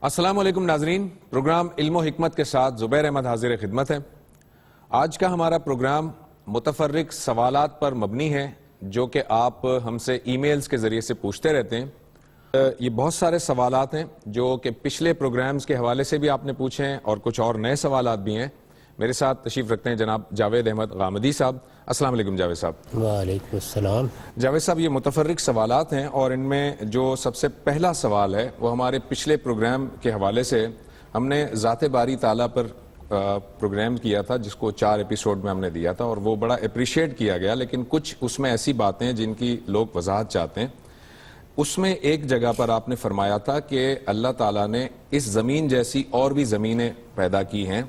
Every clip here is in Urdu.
السلام علیکم ناظرین، پروگرام علم و حکمت کے ساتھ زبیر احمد حاضر خدمت ہے۔ آج کا ہمارا پروگرام متفرق سوالات پر مبنی ہے جو کہ آپ ہم سے ای میلز کے ذریعے سے پوچھتے رہتے ہیں۔ یہ بہت سارے سوالات ہیں جو کہ پچھلے پروگرامز کے حوالے سے بھی آپ نے پوچھے ہیں اور کچھ اور نئے سوالات بھی ہیں۔ میرے ساتھ تشریف رکھتے ہیں جناب جاوید احمد غامدی صاحب۔ السلام علیکم جاوید صاحب۔ وعلیکم السلام۔ جاوید صاحب، یہ متفرق سوالات ہیں اور ان میں جو سب سے پہلا سوال ہے وہ ہمارے پچھلے پروگرام کے حوالے سے ہم نے ذات باری تعالیٰ پر پروگرام کیا تھا جس کو 4 ایپیسوڈ میں ہم نے دیا تھا اور وہ بڑا اپریشیٹ کیا گیا، لیکن کچھ اس میں ایسی باتیں جن کی لوگ وضاحت چاہتے ہیں۔ اس میں ایک جگہ پر آپ نے فرمایا تھا کہ اللہ تعالیٰ نے اس زمین جیسی اور بھی زمینیں پیدا کی ہیں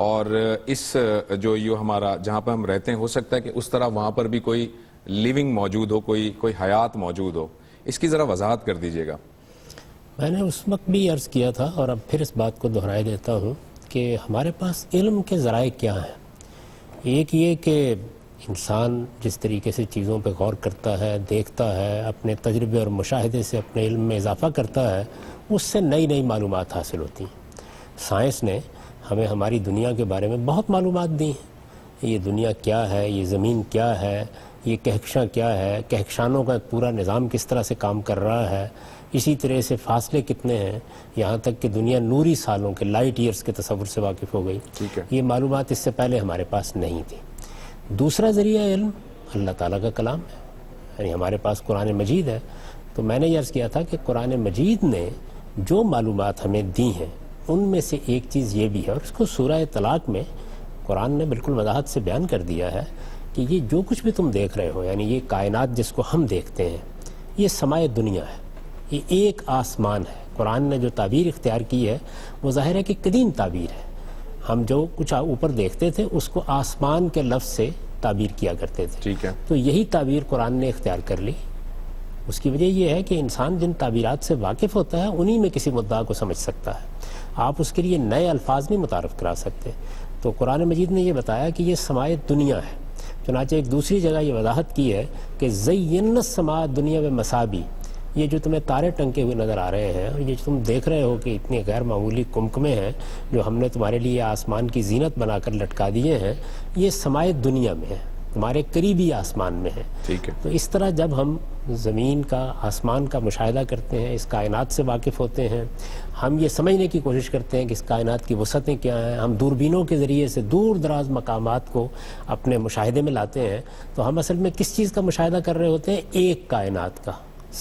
اور اس جو یہ ہمارا جہاں پر ہم رہتے ہیں ہو سکتا ہے کہ اس طرح وہاں پر بھی کوئی لیونگ موجود ہو، کوئی حیات موجود ہو۔ اس کی ذرا وضاحت کر دیجئے گا۔ میں نے اس وقت بھی عرض کیا تھا اور اب پھر اس بات کو دہرائے دیتا ہوں کہ ہمارے پاس علم کے ذرائع کیا ہیں۔ ایک یہ کہ انسان جس طریقے سے چیزوں پہ غور کرتا ہے، دیکھتا ہے، اپنے تجربے اور مشاہدے سے اپنے علم میں اضافہ کرتا ہے، اس سے نئی نئی معلومات حاصل ہوتی ہیں۔ سائنس نے ہمیں ہماری دنیا کے بارے میں بہت معلومات دی ہیں۔ یہ دنیا کیا ہے، یہ زمین کیا ہے، یہ کہکشاں کیا ہے، کہکشانوں کا ایک پورا نظام کس طرح سے کام کر رہا ہے، اسی طرح سے فاصلے کتنے ہیں، یہاں تک کہ دنیا نوری سالوں کے لائٹ ایئرز کے تصور سے واقف ہو گئی۔ یہ معلومات اس سے پہلے ہمارے پاس نہیں تھی۔ دوسرا ذریعہ علم اللہ تعالیٰ کا کلام ہے، یعنی ہمارے پاس قرآن مجید ہے۔ تو میں نے یہ عرض کیا تھا کہ قرآن مجید نے جو معلومات ہمیں دی ہیں ان میں سے ایک چیز یہ بھی ہے، اور اس کو سورہ طلاق میں قرآن نے بالکل وضاحت سے بیان کر دیا ہے کہ یہ جو کچھ بھی تم دیکھ رہے ہو، یعنی یہ کائنات جس کو ہم دیکھتے ہیں، یہ سمائے دنیا ہے، یہ ایک آسمان ہے۔ قرآن نے جو تعبیر اختیار کی ہے وہ ظاہر ہے کہ قدیم تعبیر ہے۔ ہم جو کچھ اوپر دیکھتے تھے اس کو آسمان کے لفظ سے تعبیر کیا کرتے تھے، ٹھیک ہے۔ تو یہی تعبیر قرآن نے اختیار کر لی۔ اس کی وجہ یہ ہے کہ انسان جن تعبیرات سے واقف ہوتا ہے انہی میں کسی مدعا کو سمجھ سکتا ہے، آپ اس کے لیے نئے الفاظ نہیں متعارف کرا سکتے۔ تو قرآن مجید نے یہ بتایا کہ یہ سمائے دنیا ہے۔ چنانچہ ایک دوسری جگہ یہ وضاحت کی ہے کہ زینا السماء الدنیا بمصابیح، یہ جو تمہیں تارے ٹنکے ہوئے نظر آ رہے ہیں اور یہ جو تم دیکھ رہے ہو کہ اتنے غیر معمولی کمکمے ہیں جو ہم نے تمہارے لیے آسمان کی زینت بنا کر لٹکا دیے ہیں، یہ سمائے دنیا میں ہے، تمہارے قریبی آسمان میں ہے۔ ٹھیک ہے۔ تو اس طرح جب ہم زمین کا، آسمان کا مشاہدہ کرتے ہیں، اس کائنات سے واقف ہوتے ہیں، ہم یہ سمجھنے کی کوشش کرتے ہیں کہ اس کائنات کی وسعتیں کیا ہیں، ہم دوربینوں کے ذریعے سے دور دراز مقامات کو اپنے مشاہدے میں لاتے ہیں، تو ہم اصل میں کس چیز کا مشاہدہ کر رہے ہوتے ہیں؟ ایک کائنات کا،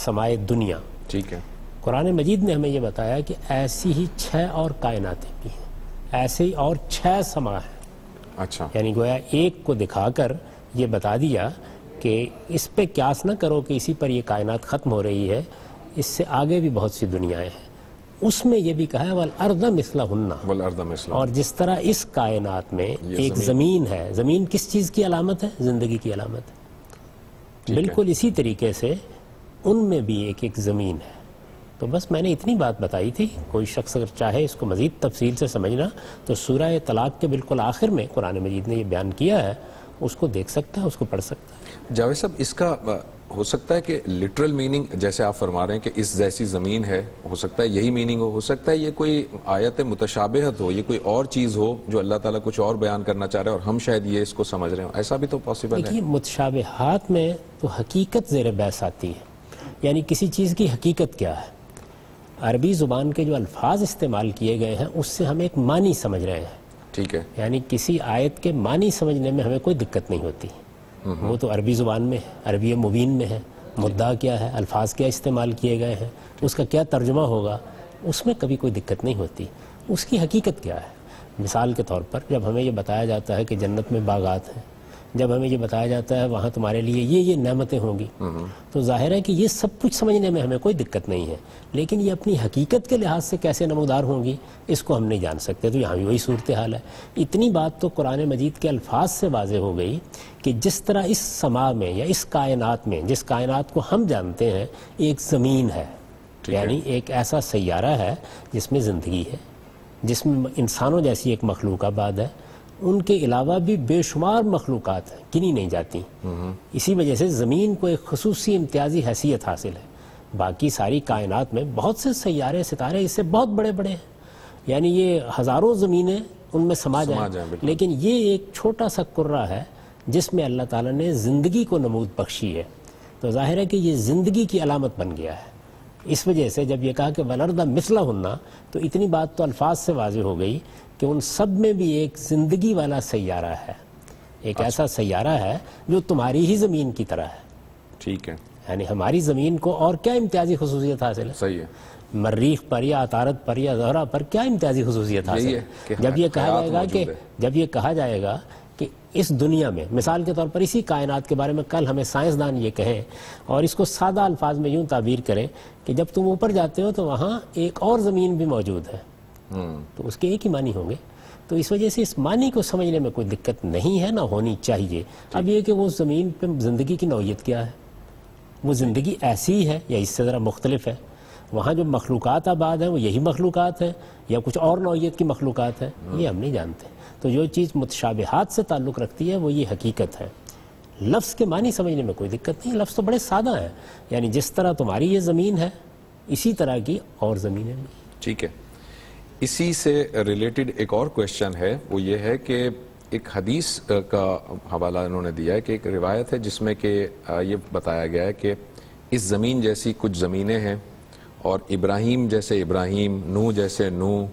سمائے دنیا۔ ٹھیک ہے۔ قرآن مجید نے ہمیں یہ بتایا کہ ایسی ہی 6 اور کائناتیں بھی ہیں، ایسے ہی اور 6 سما ہیں۔ اچھا، یعنی گویا ایک کو دکھا کر یہ بتا دیا کہ اس پہ قیاس نہ کرو کہ اسی پر یہ کائنات ختم ہو رہی ہے، اس سے آگے بھی بہت سی دنیایں ہیں۔ اس میں یہ بھی کہا ہے وَالْأَرْضَ مِثْلَهُنَّ، والارض مثلہ۔ اور جس طرح اس کائنات میں ایک زمین ہے، زمین کس چیز کی علامت ہے؟ زندگی کی علامت ہے۔ بالکل اسی طریقے سے ان میں بھی ایک ایک زمین ہے۔ تو بس میں نے اتنی بات بتائی تھی، کوئی شخص اگر چاہے اس کو مزید تفصیل سے سمجھنا تو سورہ طلاق کے بالکل آخر میں قرآن مجید نے یہ بیان کیا ہے، اس کو دیکھ سکتا ہے، اس کو پڑھ سکتا ہے۔ جاوید صاحب، اس کا ہو سکتا ہے کہ لٹرل میننگ جیسے آپ فرما رہے ہیں کہ اس جیسی زمین ہے، ہو سکتا ہے یہی میننگ ہو سکتا ہے یہ کوئی آیت متشابہت ہو، یہ کوئی اور چیز ہو جو اللہ تعالیٰ کچھ اور بیان کرنا چاہ رہے ہیں اور ہم شاید یہ اس کو سمجھ رہے ہوں، ایسا بھی تو پاسبل ہے؟ دیکھیے، متشابہات میں تو حقیقت زیر بحث آتی ہے، یعنی کسی چیز کی حقیقت کیا ہے۔ عربی زبان کے جو الفاظ استعمال کیے گئے ہیں اس سے ہم ایک معنی سمجھ رہے ہیں، ٹھیک ہے۔ یعنی کسی آیت کے معنی سمجھنے میں ہمیں کوئی دقت نہیں ہوتی، وہ تو عربی زبان میں ہے، عربی مبین میں ہے، مدعا کیا ہے، الفاظ کیا استعمال کیے گئے ہیں، اس کا کیا ترجمہ ہوگا، اس میں کبھی کوئی دقت نہیں ہوتی۔ اس کی حقیقت کیا ہے؟ مثال کے طور پر جب ہمیں یہ بتایا جاتا ہے کہ جنت میں باغات ہیں، جب ہمیں یہ بتایا جاتا ہے وہاں تمہارے لیے یہ نعمتیں ہوں گی، تو ظاہر ہے کہ یہ سب کچھ سمجھنے میں ہمیں کوئی دقت نہیں ہے، لیکن یہ اپنی حقیقت کے لحاظ سے کیسے نمودار ہوں گی اس کو ہم نہیں جان سکتے۔ تو یہاں بھی وہی صورتحال ہے۔ اتنی بات تو قرآن مجید کے الفاظ سے واضح ہو گئی کہ جس طرح اس سما میں یا اس کائنات میں، جس کائنات کو ہم جانتے ہیں، ایک زمین ہے، یعنی ایک ایسا سیارہ ہے جس میں زندگی ہے، جس میں انسانوں جیسی ایک مخلوق آباد ہے، ان کے علاوہ بھی بے شمار مخلوقات ہیں، گنی نہیں جاتی۔ اسی وجہ سے زمین کو ایک خصوصی امتیازی حیثیت حاصل ہے۔ باقی ساری کائنات میں بہت سے سیارے ستارے اس سے بہت بڑے بڑے ہیں، یعنی یہ ہزاروں زمینیں ان میں سما جائیں، لیکن یہ ایک چھوٹا سا کرہ ہے جس میں اللہ تعالیٰ نے زندگی کو نمود بخشی ہے، تو ظاہر ہے کہ یہ زندگی کی علامت بن گیا ہے۔ اس وجہ سے جب یہ کہا کہ وَالْأَرْضَ مِثْلَهُنَّ، تو اتنی بات تو الفاظ سے واضح ہو گئی کہ ان سب میں بھی ایک زندگی والا سیارہ ہے، ایک ایسا سیارہ ہے جو تمہاری ہی زمین کی طرح ہے۔ ٹھیک ہے، یعنی ہماری زمین کو اور کیا امتیازی خصوصیت حاصل ہے؟ صحیح ہے، مریخ پر یا عطارد پر یا زہرہ پر کیا امتیازی خصوصیت حاصل ہے؟ جب یہ کہا جائے گا کہ اس دنیا میں، مثال کے طور پر اسی کائنات کے بارے میں کل ہمیں سائنسدان یہ کہیں اور اس کو سادہ الفاظ میں یوں تعبیر کریں کہ جب تم اوپر جاتے ہو تو وہاں ایک اور زمین بھی موجود ہے، تو اس کے ایک ہی معنی ہوں گے۔ تو اس وجہ سے اس معنی کو سمجھنے میں کوئی دقت نہیں ہے، نہ ہونی چاہیے۔ اب یہ کہ وہ زمین پہ زندگی کی نوعیت کیا ہے، وہ زندگی ایسی ہے یا اس سے ذرا مختلف ہے، وہاں جو مخلوقات آباد ہیں وہ یہی مخلوقات ہیں یا کچھ اور نوعیت کی مخلوقات ہیں، یہ ہم نہیں جانتے۔ تو جو چیز متشابہات سے تعلق رکھتی ہے وہ یہ حقیقت ہے۔ لفظ کے معنی سمجھنے میں کوئی دقت نہیں، لفظ تو بڑے سادہ ہیں، یعنی جس طرح تمہاری یہ زمین ہے اسی طرح کی اور زمینیں بھی۔ ٹھیک ہے، اسی سے ریلیٹڈ ایک اور کویشچن ہے، وہ یہ ہے کہ ایک حدیث کا حوالہ انہوں نے دیا ہے کہ ایک روایت ہے جس میں کہ یہ بتایا گیا ہے کہ اس زمین جیسی کچھ زمینیں ہیں اور ابراہیم جیسے ابراہیم، نوح جیسے نوح،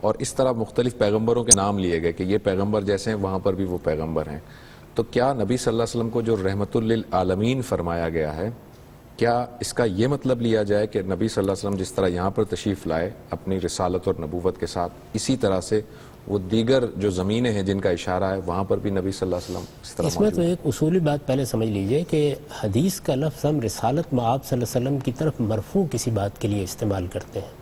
اور اس طرح مختلف پیغمبروں کے نام لیے گئے کہ یہ پیغمبر جیسے ہیں وہاں پر بھی وہ پیغمبر ہیں۔ تو کیا نبی صلی اللہ علیہ وسلم کو جو رحمت للعالمین فرمایا گیا ہے، کیا اس کا یہ مطلب لیا جائے کہ نبی صلی اللہ علیہ وسلم جس طرح یہاں پر تشریف لائے اپنی رسالت اور نبوت کے ساتھ، اسی طرح سے وہ دیگر جو زمینیں ہیں جن کا اشارہ ہے وہاں پر بھی نبی صلی اللہ علیہ وسلم اس طرح اس میں تو ایک اصولی بات پہلے سمجھ لیجئے کہ حدیث کا لفظ ہم رسالت مآب صلی اللہ علیہ وسلم کی طرف مرفوع کسی بات کے لیے استعمال کرتے ہیں،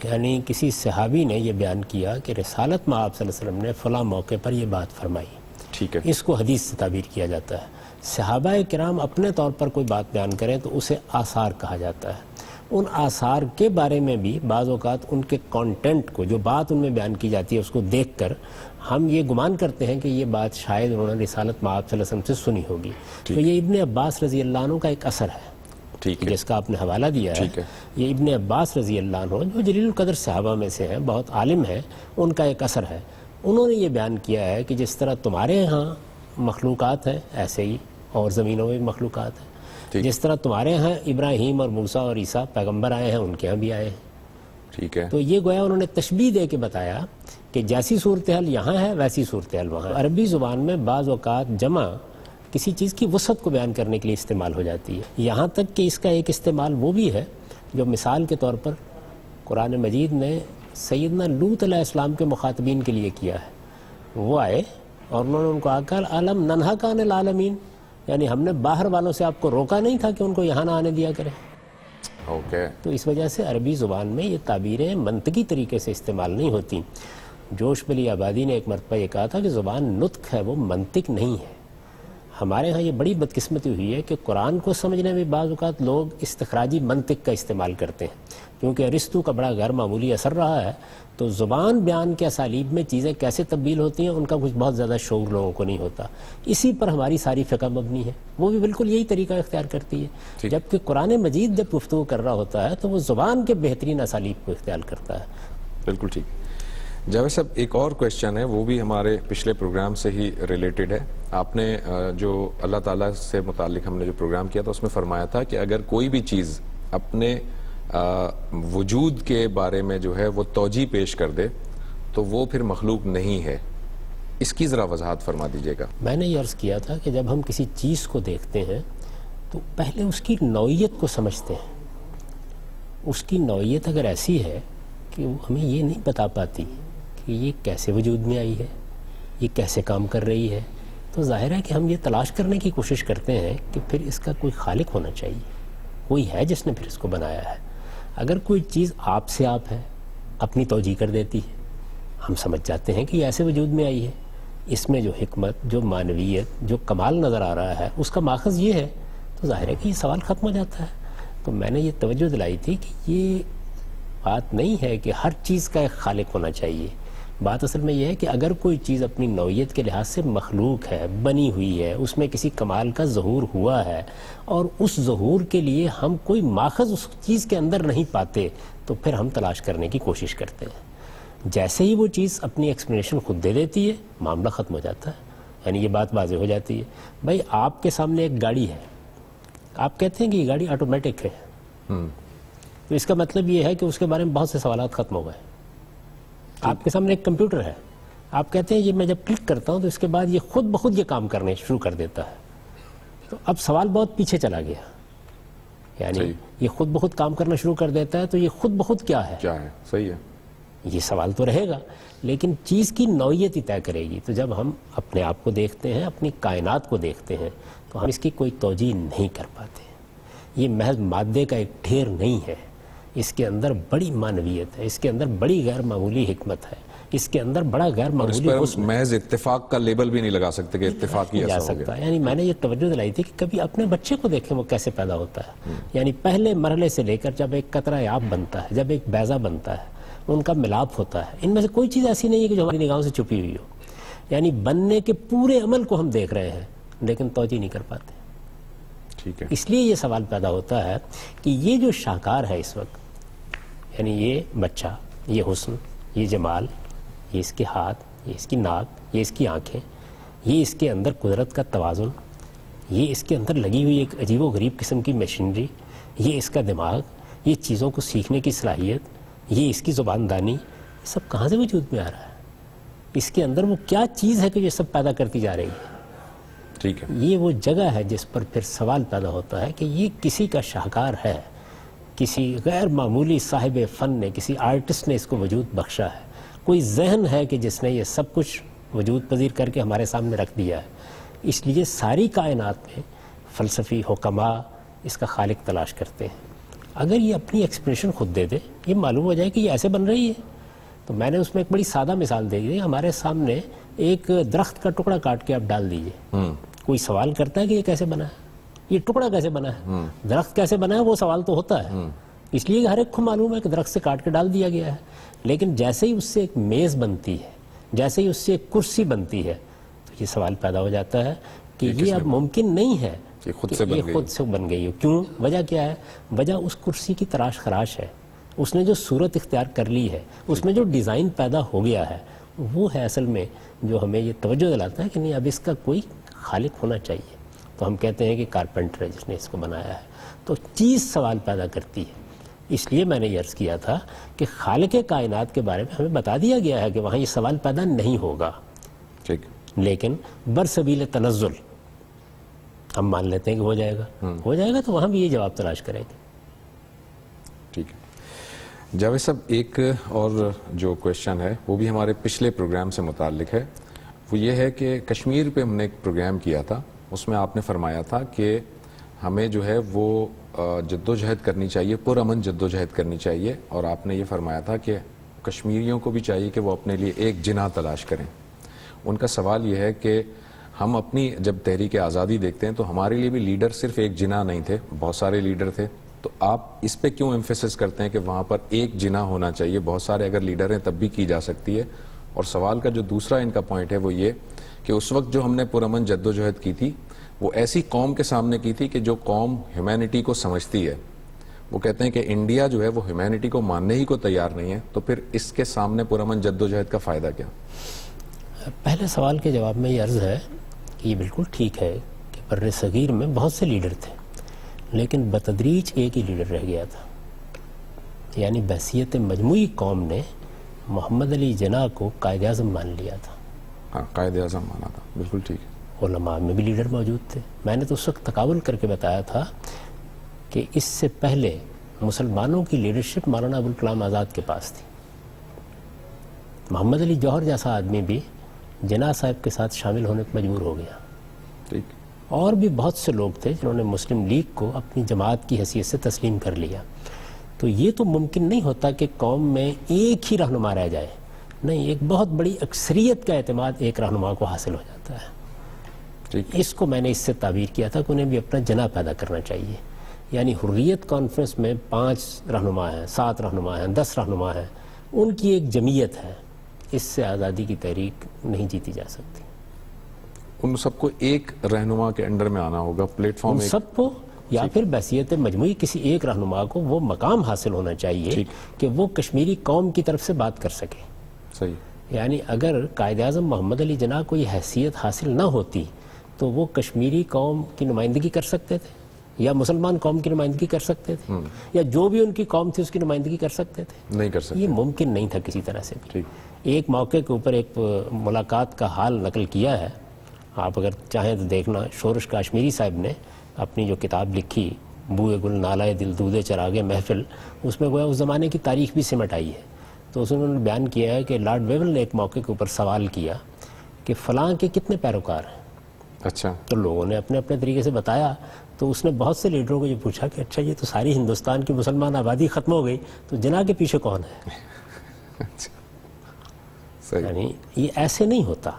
یعنی کسی صحابی نے یہ بیان کیا کہ رسالت مآب صلی اللہ علیہ وسلم نے فلاں موقع پر یہ بات فرمائی، ٹھیک ہے، اس کو حدیث سے تعبیر کیا جاتا ہے۔ صحابہ کرام اپنے طور پر کوئی بات بیان کریں تو اسے آثار کہا جاتا ہے۔ ان آثار کے بارے میں بھی بعض اوقات ان کے کانٹینٹ کو، جو بات ان میں بیان کی جاتی ہے، اس کو دیکھ کر ہم یہ گمان کرتے ہیں کہ یہ بات شاید انہوں نے رسالت مآب صلی اللہ علیہ وسلم سے سنی ہوگی۔ تو یہ ابن عباس رضی اللہ عنہ کا ایک اثر ہے جس کا آپ نے حوالہ دیا ہے، یہ ابن عباس رضی اللہ عنہ جو جلیل القدر صحابہ میں سے ہیں، بہت عالم ہیں، ان کا ایک اثر ہے۔ انہوں نے یہ بیان کیا ہے کہ جس طرح تمہارے ہاں مخلوقات ہیں ایسے ہی اور زمینوں میں بھی مخلوقات ہیں، جس طرح تمہارے ہاں ابراہیم اور موسیٰ اور عیسیٰ پیغمبر آئے ہیں ان کے ہاں بھی آئے ہیں۔ ٹھیک ہے، تو یہ گویا انہوں نے تشبیہ دے کے بتایا کہ جیسی صورتحال یہاں ہے ویسی صورتحال وہاں ہے۔ عربی زبان میں بعض اوقات جمع کسی چیز کی وسعت کو بیان کرنے کے لیے استعمال ہو جاتی ہے، یہاں تک کہ اس کا ایک استعمال وہ بھی ہے جو مثال کے طور پر قرآن مجید نے سیدنا لوط علیہ السلام کے مخاطبین کے لیے کیا ہے۔ وہ آئے اور انہوں نے ان کو آکر علم ننہا کان العالمین، یعنی ہم نے باہر والوں سے آپ کو روکا نہیں تھا کہ ان کو یہاں نہ آنے دیا کرے۔ تو اس وجہ سے عربی زبان میں یہ تعبیریں منطقی طریقے سے استعمال نہیں ہوتی۔ جوش بلی آبادی نے ایک مرتبہ یہ کہا تھا کہ زبان نطق ہے، وہ منطق نہیں ہے۔ ہمارے ہاں یہ بڑی بدقسمتی ہوئی ہے کہ قرآن کو سمجھنے میں بعض اوقات لوگ استخراجی منطق کا استعمال کرتے ہیں، کیونکہ ارسطو کا بڑا غیر معمولی اثر رہا ہے، تو زبان بیان کے اسالیب میں چیزیں کیسے تبدیل ہوتی ہیں ان کا کچھ بہت زیادہ شعور لوگوں کو نہیں ہوتا، اسی پر ہماری ساری فقہ مبنی ہے، وہ بھی بالکل یہی طریقہ اختیار کرتی ہے، جبکہ قرآن مجید جب گفتگو کر رہا ہوتا ہے تو وہ زبان کے بہترین اسالیب کو اختیار کرتا ہے۔ بالکل ٹھیک۔ جاوید صاحب ایک اور کویشچن ہے، وہ بھی ہمارے پچھلے پروگرام سے ہی ریلیٹڈ ہے۔ آپ نے جو اللہ تعالیٰ سے متعلق ہم نے جو پروگرام کیا تھا اس میں فرمایا تھا کہ اگر کوئی بھی چیز اپنے وجود کے بارے میں جو ہے وہ توجیہ پیش کر دے تو وہ پھر مخلوق نہیں ہے، اس کی ذرا وضاحت فرما دیجیے گا۔ میں نے یہ عرض کیا تھا کہ جب ہم کسی چیز کو دیکھتے ہیں تو پہلے اس کی نوعیت کو سمجھتے ہیں۔ اس کی نوعیت اگر ایسی ہے کہ وہ ہمیں یہ نہیں بتا پاتی کہ یہ کیسے وجود میں آئی ہے، یہ کیسے کام کر رہی ہے، تو ظاہر ہے کہ ہم یہ تلاش کرنے کی کوشش کرتے ہیں کہ پھر اس کا کوئی خالق ہونا چاہیے، کوئی ہے جس نے پھر اس کو بنایا ہے۔ اگر کوئی چیز آپ سے آپ ہے، اپنی توجیہ کر دیتی ہے، ہم سمجھ جاتے ہیں کہ یہ ایسے وجود میں آئی ہے، اس میں جو حکمت، جو معنویت، جو کمال نظر آ رہا ہے اس کا ماخذ یہ ہے، تو ظاہر ہے کہ یہ سوال ختم ہو جاتا ہے۔ تو میں نے یہ توجہ دلائی تھی کہ یہ بات نہیں ہے کہ ہر چیز کا ایک خالق ہونا چاہیے، بات اصل میں یہ ہے کہ اگر کوئی چیز اپنی نوعیت کے لحاظ سے مخلوق ہے، بنی ہوئی ہے، اس میں کسی کمال کا ظہور ہوا ہے، اور اس ظہور کے لیے ہم کوئی ماخذ اس چیز کے اندر نہیں پاتے، تو پھر ہم تلاش کرنے کی کوشش کرتے ہیں۔ جیسے ہی وہ چیز اپنی ایکسپلینیشن خود دے دیتی ہے، معاملہ ختم ہو جاتا ہے، یعنی یہ بات واضح ہو جاتی ہے۔ بھائی آپ کے سامنے ایک گاڑی ہے، آپ کہتے ہیں کہ یہ گاڑی آٹومیٹک ہے، تو اس کا مطلب یہ ہے کہ اس کے بارے میں بہت سے سوالات ختم ہو گئے۔ آپ کے سامنے ایک کمپیوٹر ہے، آپ کہتے ہیں یہ میں جب کلک کرتا ہوں تو اس کے بعد یہ خود بخود یہ کام کرنے شروع کر دیتا ہے، تو اب سوال بہت پیچھے چلا گیا، یعنی یہ خود بخود کام کرنا شروع کر دیتا ہے، تو یہ خود بخود کیا ہے؟ صحیح ہے، یہ سوال تو رہے گا، لیکن چیز کی نوعیت ہی طے کرے گی۔ تو جب ہم اپنے آپ کو دیکھتے ہیں، اپنی کائنات کو دیکھتے ہیں، تو ہم اس کی کوئی توجیہ نہیں کر پاتے۔ یہ محض مادے کا ایک ڈھیر نہیں ہے، اس کے اندر بڑی معنویت ہے، اس کے اندر بڑی غیر معمولی حکمت ہے، اس کے اندر بڑا غیر معمولی حسن ہے۔ محض اتفاق کا لیبل بھی نہیں لگا سکتے کہ اتفاق ہی ایسا ہو گیا۔ یعنی میں نے یہ توجہ دلائی تھی کہ کبھی اپنے بچے کو دیکھیں وہ کیسے پیدا ہوتا ہے، یعنی پہلے مرحلے سے لے کر جب ایک قطرہ آب بنتا ہے، جب ایک بیضہ بنتا ہے، ان کا ملاپ ہوتا ہے، ان میں سے کوئی چیز ایسی نہیں ہے کہ جو ہماری نگاہوں سے چھپی ہوئی ہو، یعنی بننے کے پورے عمل کو ہم دیکھ رہے ہیں لیکن توجہ نہیں کر پاتے۔ ٹھیک ہے، اس لیے یہ سوال پیدا ہوتا ہے کہ یہ جو شاہکار ہے اس وقت، یعنی یہ بچہ، یہ حسن، یہ جمال، یہ اس کے ہاتھ، یہ اس کی ناک، یہ اس کی آنکھیں، یہ اس کے اندر قدرت کا توازن، یہ اس کے اندر لگی ہوئی ایک عجیب و غریب قسم کی مشینری، یہ اس کا دماغ، یہ چیزوں کو سیکھنے کی صلاحیت، یہ اس کی زبان دانی، یہ سب کہاں سے وجود میں آ رہا ہے؟ اس کے اندر وہ کیا چیز ہے کہ یہ سب پیدا کرتی جا رہی ہے؟ ٹھیک ہے، یہ وہ جگہ ہے جس پر پھر سوال پیدا ہوتا ہے کہ یہ کسی کا شاہکار ہے، کسی غیر معمولی صاحب فن نے، کسی آرٹسٹ نے اس کو وجود بخشا ہے، کوئی ذہن ہے کہ جس نے یہ سب کچھ وجود پذیر کر کے ہمارے سامنے رکھ دیا ہے۔ اس لیے ساری کائنات میں فلسفی حکماء اس کا خالق تلاش کرتے ہیں۔ اگر یہ اپنی ایکسپریشن خود دے دے، یہ معلوم ہو جائے کہ یہ ایسے بن رہی ہے، تو میں نے اس میں ایک بڑی سادہ مثال دے دی، ہمارے سامنے ایک درخت کا ٹکڑا کاٹ کے آپ ڈال دیجئے، کوئی سوال کرتا ہے کہ یہ کیسے بنا ہے، یہ ٹکڑا کیسے بنا ہے، درخت کیسے بنا ہے، وہ سوال تو ہوتا ہے، اس لیے کہ ہر ایک کو معلوم ہے کہ درخت سے کاٹ کے ڈال دیا گیا ہے۔ لیکن جیسے ہی اس سے ایک میز بنتی ہے، جیسے ہی اس سے ایک کرسی بنتی ہے، تو یہ سوال پیدا ہو جاتا ہے کہ یہ اب ممکن نہیں ہے یہ خود سے بن گئی ہو۔ کیوں؟ وجہ کیا ہے؟ وجہ اس کرسی کی تراش خراش ہے، اس نے جو صورت اختیار کر لی ہے، اس میں جو ڈیزائن پیدا ہو گیا ہے، وہ ہے اصل میں جو ہمیں یہ توجہ دلاتا ہے کہ نہیں، اب اس کا کوئی خالق ہونا چاہیے۔ تو ہم کہتے ہیں کہ کارپینٹر ہے جس نے اس کو بنایا ہے۔ تو چیز سوال پیدا کرتی ہے۔ اس لیے میں نے یہ عرض کیا تھا کہ خالق کائنات کے بارے میں ہمیں بتا دیا گیا ہے کہ وہاں یہ سوال پیدا نہیں ہوگا، ٹھیک، لیکن برسبیل تنزل ہم مان لیتے ہیں کہ ہو جائے گا، تو وہاں بھی یہ جواب تلاش کریں گے۔ ٹھیک ہے جاوید صاحب، ایک اور جو کویشچن ہے وہ بھی ہمارے پچھلے پروگرام سے متعلق ہے، وہ یہ ہے کہ کشمیر پہ ہم نے ایک پروگرام کیا تھا، اس میں آپ نے فرمایا تھا کہ ہمیں جو ہے وہ جدوجہد کرنی چاہیے، پرامن جدوجہد کرنی چاہیے، اور آپ نے یہ فرمایا تھا کہ کشمیریوں کو بھی چاہیے کہ وہ اپنے لیے ایک جناح تلاش کریں۔ ان کا سوال یہ ہے کہ ہم اپنی جب تحریک آزادی دیکھتے ہیں تو ہمارے لیے بھی لیڈر صرف ایک جناح نہیں تھے، بہت سارے لیڈر تھے، تو آپ اس پہ کیوں ایمفیسس کرتے ہیں کہ وہاں پر ایک جناح ہونا چاہیے؟ بہت سارے اگر لیڈر ہیں تب بھی کی جا سکتی ہے۔ اور سوال کا جو دوسرا ان کا پوائنٹ ہے وہ یہ کہ اس وقت جو ہم نے پرامن جدوجہد کی تھی وہ ایسی قوم کے سامنے کی تھی کہ جو قوم ہیومینٹی کو سمجھتی ہے، وہ کہتے ہیں کہ انڈیا جو ہے وہ ہیومینٹی کو ماننے ہی کو تیار نہیں ہے، تو پھر اس کے سامنے پرامن جدوجہد کا فائدہ کیا؟ پہلے سوال کے جواب میں یہ عرض ہے کہ یہ بالکل ٹھیک ہے کہ بر صغیر میں بہت سے لیڈر تھے، لیکن بتدریج ایک ہی لیڈر رہ گیا تھا، یعنی بحثیت مجموعی قوم نے محمد علی جناح کو قائد اعظم مان لیا تھا۔ ہاں، قائد اعظم مانا تھا، بالکل ٹھیک ہے۔ علماء میں بھی لیڈر موجود تھے۔ میں نے تو اس وقت تقابل کر کے بتایا تھا کہ اس سے پہلے مسلمانوں کی لیڈرشپ مولانا ابوالکلام آزاد کے پاس تھی، محمد علی جوہر جیسا آدمی بھی جناح صاحب کے ساتھ شامل ہونے پر مجبور ہو گیا، ٹھیک، اور بھی بہت سے لوگ تھے جنہوں نے مسلم لیگ کو اپنی جماعت کی حیثیت سے تسلیم کر لیا۔ تو یہ تو ممکن نہیں ہوتا کہ قوم میں ایک ہی رہنما رہ جائے، نہیں، ایک بہت بڑی اکثریت کا اعتماد ایک رہنما کو حاصل ہو جاتا ہے۔ اس کو میں نے اس سے تعبیر کیا تھا کہ انہیں بھی اپنا جناح پیدا کرنا چاہیے، یعنی حریت کانفرنس میں 5 رہنما ہیں، 7 رہنما ہیں، 10 رہنما ہیں، ان کی ایک جمعیت ہے، اس سے آزادی کی تحریک نہیں جیتی جا سکتی. ان سب کو ایک رہنما کے انڈر میں آنا ہوگا, پلیٹ فارم ان سب کو یا پھر بحثیت مجموعی کسی ایک رہنما کو وہ مقام حاصل ہونا چاہیے کہ وہ کشمیری قوم کی طرف سے بات کر سکے. صحیح. یعنی اگر قائد اعظم محمد علی جناح کو یہ حیثیت حاصل نہ ہوتی تو وہ کشمیری قوم کی نمائندگی کر سکتے تھے, یا مسلمان قوم کی نمائندگی کر سکتے تھے, یا جو بھی ان کی قوم تھی اس کی نمائندگی کر سکتے تھے. نہیں کر سکتے. یہ ممکن نہیں تھا کسی طرح سے. ایک موقع کے اوپر ایک ملاقات کا حال نقل کیا ہے, آپ اگر چاہیں تو دیکھنا. شورش کاشمیری صاحب نے اپنی جو کتاب لکھی بوئے گل نالائے دل دودے چراغے محفل, اس میں گویا اس زمانے کی تاریخ بھی سمٹ آئی ہے. تو اس میں انہوں نے بیان کیا ہے کہ لارڈ ویول نے ایک موقع کے اوپر سوال کیا کہ فلاں کے کتنے پیروکار ہیں. اچھا. تو لوگوں نے اپنے اپنے طریقے سے بتایا. تو اس نے بہت سے لیڈروں کو یہ پوچھا کہ اچھا یہ تو ساری ہندوستان کی مسلمان آبادی ختم ہو گئی, تو جناح کے پیچھے کون ہے؟ یعنی یہ ایسے نہیں ہوتا.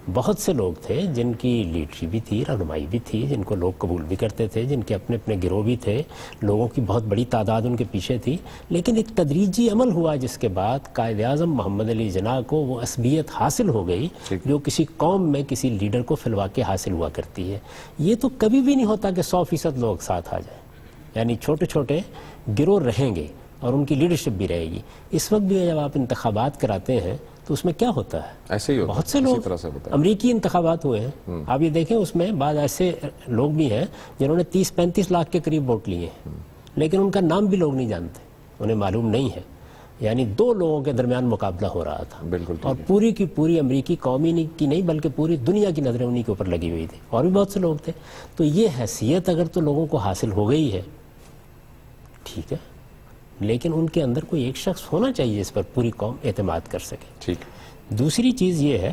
بہت سے لوگ تھے جن کی لیڈرشپ بھی تھی, رہنمائی بھی تھی, جن کو لوگ قبول بھی کرتے تھے, جن کے اپنے اپنے گروہ بھی تھے, لوگوں کی بہت بڑی تعداد ان کے پیچھے تھی. لیکن ایک تدریجی عمل ہوا جس کے بعد قائد اعظم محمد علی جناح کو وہ عصبیت حاصل ہو گئی جو کسی قوم میں کسی لیڈر کو فی الواقع حاصل ہوا کرتی ہے. یہ تو کبھی بھی نہیں ہوتا کہ 100% لوگ ساتھ آ جائیں. یعنی چھوٹے چھوٹے گروہ رہیں گے اور ان کی لیڈرشپ بھی رہے گی. اس وقت بھی جب آپ انتخابات کراتے ہیں تو اس میں کیا ہوتا ہے؟ ایسے ہی ہوتا ہے. بہت سے لوگ امریکی انتخابات ہوئے ہیں, آپ یہ دیکھیں اس میں بعض ایسے لوگ بھی ہیں جنہوں نے 30-35 لاکھ کے قریب ووٹ لیے ہیں, لیکن ان کا نام بھی لوگ نہیں جانتے, انہیں معلوم نہیں ہے. یعنی 2 لوگوں کے درمیان مقابلہ ہو رہا تھا. بالکل. اور پوری کی پوری امریکی قومی کی نہیں بلکہ پوری دنیا کی نظریں انہی کے اوپر لگی ہوئی تھی, اور بھی بہت سے لوگ تھے. تو یہ حیثیت اگر تو لوگوں کو حاصل ہو گئی ہے ٹھیک ہے, لیکن ان کے اندر کوئی ایک شخص ہونا چاہیے جس پر پوری قوم اعتماد کر سکے. ٹھیک. دوسری چیز یہ ہے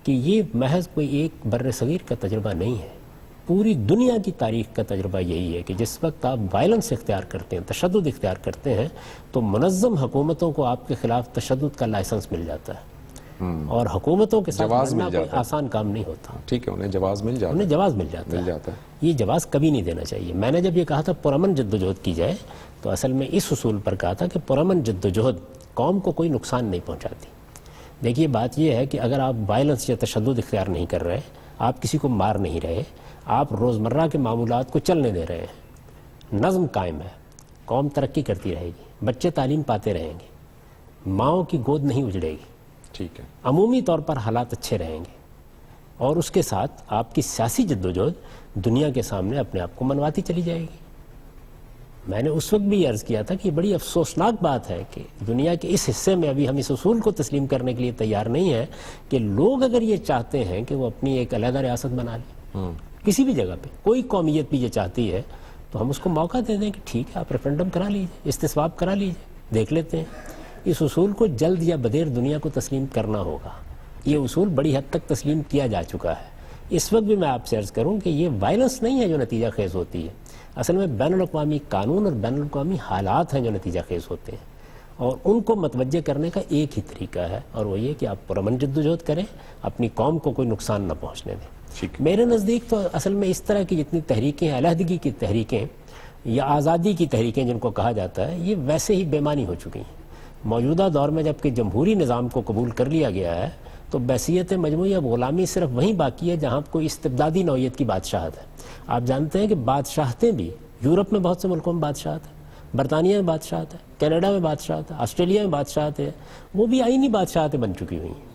کہ یہ محض کوئی ایک بر صغیر کا تجربہ نہیں ہے, پوری دنیا کی تاریخ کا تجربہ یہی ہے کہ جس وقت آپ وائلنس اختیار کرتے ہیں, تشدد اختیار کرتے ہیں, تو منظم حکومتوں کو آپ کے خلاف تشدد کا لائسنس مل جاتا ہے. اور حکومتوں کے ساتھ لڑنا کوئی آسان کام نہیں ہوتا. ٹھیک ہے, انہیں جواز مل جاتا ہے. انہیں جواز مل جاتا ہے. یہ جواز کبھی نہیں دینا چاہیے. میں نے جب یہ کہا تھا پرامن جدوجہد کی جائے تو اصل میں اس اصول پر کہا تھا کہ پرامن جدوجہد قوم کو کوئی نقصان نہیں پہنچاتی. دیکھیے بات یہ ہے کہ اگر آپ وائلنس یا تشدد اختیار نہیں کر رہے, آپ کسی کو مار نہیں رہے, آپ روزمرہ کے معمولات کو چلنے دے رہے ہیں, نظم قائم ہے, قوم ترقی کرتی رہے گی, بچے تعلیم پاتے رہیں گے, ماؤں کی گود نہیں اجڑے گی, ٹھیک ہے, عمومی طور پر حالات اچھے رہیں گے, اور اس کے ساتھ آپ کی سیاسی جدوجہد دنیا کے سامنے اپنے آپ کو منواتی چلی جائے گی. میں نے اس وقت بھی عرض کیا تھا کہ یہ بڑی افسوسناک بات ہے کہ دنیا کے اس حصے میں ابھی ہم اس اصول کو تسلیم کرنے کے لیے تیار نہیں ہیں کہ لوگ اگر یہ چاہتے ہیں کہ وہ اپنی ایک علیحدہ ریاست بنا لیں کسی بھی جگہ پہ, کوئی قومیت بھی یہ چاہتی ہے, تو ہم اس کو موقع دے دیں کہ ٹھیک ہے آپ ریفرنڈم کرا لیجیے, استصواب کرا لیجیے, دیکھ لیتے ہیں. اس اصول کو جلد یا بدیر دنیا کو تسلیم کرنا ہوگا. یہ اصول بڑی حد تک تسلیم کیا جا چکا ہے. اس وقت بھی میں آپ سے عرض کروں کہ یہ وائلنس نہیں ہے جو نتیجہ خیز ہوتی ہے, اصل میں بین الاقوامی قانون اور بین الاقوامی حالات ہیں جو نتیجہ خیز ہوتے ہیں, اور ان کو متوجہ کرنے کا ایک ہی طریقہ ہے, اور وہ یہ کہ آپ پرامن جدوجہد کریں, اپنی قوم کو کوئی نقصان نہ پہنچنے دیں. میرے نزدیک تو اصل میں اس طرح کی جتنی تحریکیں, علیحدگی کی تحریکیں یا آزادی کی تحریکیں جن کو کہا جاتا ہے, یہ ویسے ہی بے معنی ہو چکی ہیں. موجودہ دور میں جب کہ جمہوری نظام کو قبول کر لیا گیا ہے تو بحثیت مجموعی اب غلامی صرف وہیں باقی ہے جہاں کوئی استبدادی نوعیت کی بادشاہت ہے. آپ جانتے ہیں کہ بادشاہتیں بھی یورپ میں بہت سے ملکوں میں بادشاہت ہے, برطانیہ میں بادشاہت ہے, کینیڈا میں بادشاہت ہے, آسٹریلیا میں بادشاہت ہے, وہ بھی آئینی بادشاہتیں بن چکی ہوئی ہیں.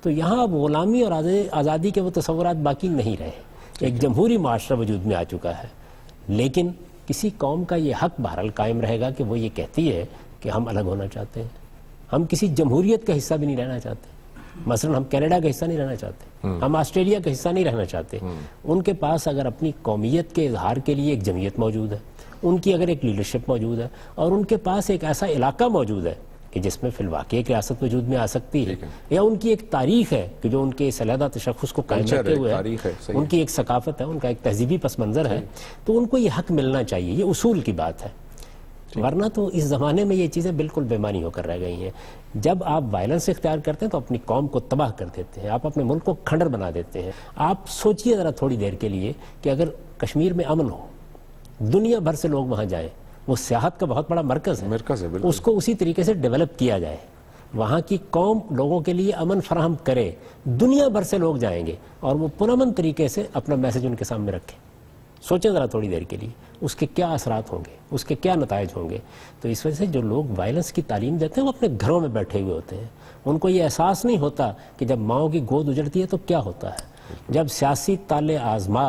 تو یہاں اب غلامی اور آزادی کے وہ تصورات باقی نہیں رہے, ایک جمہوری معاشرہ وجود میں آ چکا ہے. لیکن کسی قوم کا یہ حق بہرحال قائم رہے گا کہ وہ یہ کہتی ہے کہ ہم الگ ہونا چاہتے ہیں, ہم کسی جمہوریت کا حصہ بھی نہیں رہنا چاہتے. مثلا ہم کینیڈا کا حصہ نہیں رہنا چاہتے, ہم آسٹریلیا کا حصہ نہیں رہنا چاہتے. ان کے پاس اگر اپنی قومیت کے اظہار کے لیے ایک جمعیت موجود ہے, ان کی اگر ایک لیڈرشپ موجود ہے, اور ان کے پاس ایک ایسا علاقہ موجود ہے کہ جس میں فی الواقع ایک ریاست وجود میں آ سکتی ہے, یا ان کی ایک تاریخ ہے کہ جو ان کے اس علیحدہ تشخص کو قائم رکھتے ہوئے ہے, ان کی ایک ثقافت ہے, ان کا ایک تہذیبی پس منظر ہے, تو ان کو یہ حق ملنا چاہیے. یہ اصول کی بات ہے. ورنہ تو اس زمانے میں یہ چیزیں بالکل بے معنی ہو کر رہ گئی ہیں. جب آپ وائلنس اختیار کرتے ہیں تو اپنی قوم کو تباہ کر دیتے ہیں, آپ اپنے ملک کو کھنڈر بنا دیتے ہیں. آپ سوچئے ذرا تھوڑی دیر کے لیے کہ اگر کشمیر میں امن ہو, دنیا بھر سے لوگ وہاں جائیں, وہ سیاحت کا بہت بڑا مرکز ہے, اس کو اسی طریقے سے ڈیولپ کیا جائے, وہاں کی قوم لوگوں کے لیے امن فراہم کرے، دنیا بھر سے لوگ جائیں گے اور وہ پرامن طریقے سے اپنا میسج ان کے سامنے رکھیں. سوچیں ذرا تھوڑی دیر کے لیے اس کے کیا اثرات ہوں گے، اس کے کیا نتائج ہوں گے. تو اس وجہ سے جو لوگ وائلنس کی تعلیم دیتے ہیں وہ اپنے گھروں میں بیٹھے ہوئے ہوتے ہیں. ان کو یہ احساس نہیں ہوتا کہ جب ماؤں کی گود اجڑتی ہے تو کیا ہوتا ہے. جب سیاسی تالے آزما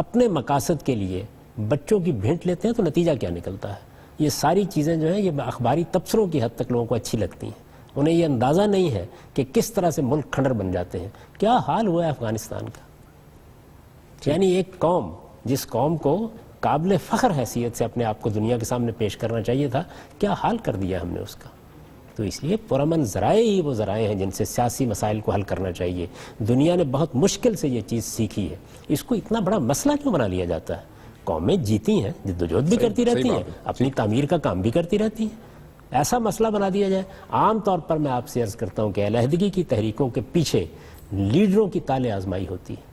اپنے مقاصد کے لیے بچوں کی بھینٹ لیتے ہیں تو نتیجہ کیا نکلتا ہے. یہ ساری چیزیں جو ہیں یہ اخباری تبصروں کی حد تک لوگوں کو اچھی لگتی ہیں. انہیں یہ اندازہ نہیں ہے کہ کس طرح سے ملک کھنڈر بن جاتے ہیں. کیا حال ہوا ہے افغانستان کا. یعنی ایک قوم جس قوم کو قابل فخر حیثیت سے اپنے آپ کو دنیا کے سامنے پیش کرنا چاہیے تھا، کیا حال کر دیا ہم نے اس کا. تو اس لیے پرامن ذرائع ہی وہ ذرائع ہیں جن سے سیاسی مسائل کو حل کرنا چاہیے. دنیا نے بہت مشکل سے یہ چیز سیکھی ہے. اس کو اتنا بڑا مسئلہ کیوں بنا لیا جاتا ہے. قومیں جیتی ہیں، جدوجہد بھی کرتی رہتی ہیں، اپنی تعمیر کا کام بھی کرتی رہتی ہیں. ایسا مسئلہ بنا دیا جائے. عام طور پر میں آپ سے عرض کرتا ہوں کہ علیحدگی کی تحریکوں کے پیچھے لیڈروں کی تالے آزمائی ہوتی ہے.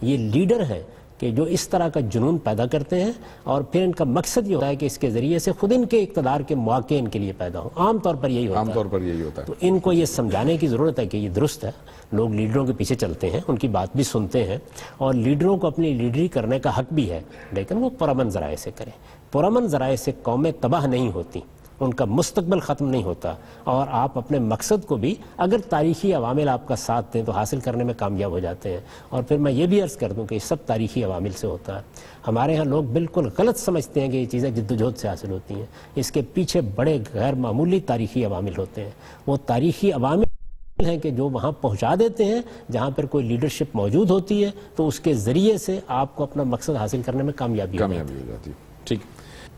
یہ لیڈر ہیں کہ جو اس طرح کا جنون پیدا کرتے ہیں اور پھر ان کا مقصد یہ ہوتا ہے کہ اس کے ذریعے سے خود ان کے اقتدار کے مواقع ان کے لیے پیدا ہوں. عام طور پر یہی ہوتا ہے. تو ان کو یہ سمجھانے کی ضرورت ہے کہ یہ درست ہے. لوگ لیڈروں کے پیچھے چلتے ہیں، ان کی بات بھی سنتے ہیں اور لیڈروں کو اپنی لیڈری کرنے کا حق بھی ہے، لیکن وہ پرامن ذرائع سے کریں. پرامن ذرائع سے قومیں تباہ نہیں ہوتی، ان کا مستقبل ختم نہیں ہوتا اور آپ اپنے مقصد کو بھی اگر تاریخی عوامل آپ کا ساتھ دیں تو حاصل کرنے میں کامیاب ہو جاتے ہیں. اور پھر میں یہ بھی عرض کر دوں کہ یہ سب تاریخی عوامل سے ہوتا ہے. ہمارے ہاں لوگ بالکل غلط سمجھتے ہیں کہ یہ چیزیں جدوجہد سے حاصل ہوتی ہیں. اس کے پیچھے بڑے غیر معمولی تاریخی عوامل ہوتے ہیں. وہ تاریخی عوامل ہیں کہ جو وہاں پہنچا دیتے ہیں جہاں پر کوئی لیڈرشپ موجود ہوتی ہے تو اس کے ذریعے سے آپ کو اپنا مقصد حاصل کرنے میں کامیابی ہو جاتی ہے. ٹھیک.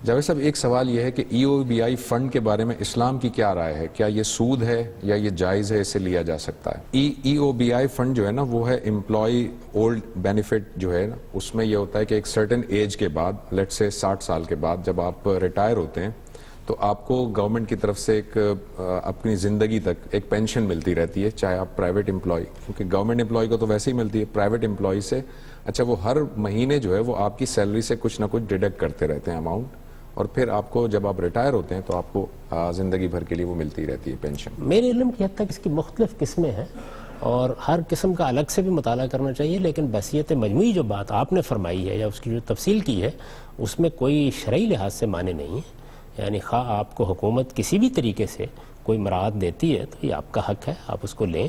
جاوید صاحب، ایک سوال یہ ہے کہ EOBI فنڈ کے بارے میں اسلام کی کیا رائے ہے؟ کیا یہ سود ہے یا یہ جائز ہے، اسے لیا جا سکتا ہے؟ EOBI فنڈ جو ہے نا وہ ہے امپلائی اولڈ بینیفٹ جو ہے نا، اس میں یہ ہوتا ہے کہ ایک سرٹن ایج کے بعد، لیٹ سے 60 سال کے بعد جب آپ ریٹائر ہوتے ہیں تو آپ کو گورنمنٹ کی طرف سے ایک اپنی زندگی تک ایک پینشن ملتی رہتی ہے، چاہے آپ پرائیویٹ امپلائی، کیونکہ گورنمنٹ امپلائی کو تو ویسے ہی ملتی ہے، پرائیویٹ امپلائی سے اچھا وہ ہر مہینے جو ہے وہ آپ کی سیلری سے کچھ نہ کچھ ڈیڈکٹ کرتے رہتے ہیں اماؤنٹ، اور پھر آپ کو جب آپ ریٹائر ہوتے ہیں تو آپ کو زندگی بھر کے لیے وہ ملتی رہتی ہے پینشن. میرے علم کی حد تک اس کی مختلف قسمیں ہیں اور ہر قسم کا الگ سے بھی مطالعہ کرنا چاہیے، لیکن بحثیت مجموعی جو بات آپ نے فرمائی ہے یا اس کی جو تفصیل کی ہے اس میں کوئی شرعی لحاظ سے معنی نہیں ہے. یعنی خواہ آپ کو حکومت کسی بھی طریقے سے کوئی مراعات دیتی ہے تو یہ آپ کا حق ہے، آپ اس کو لیں.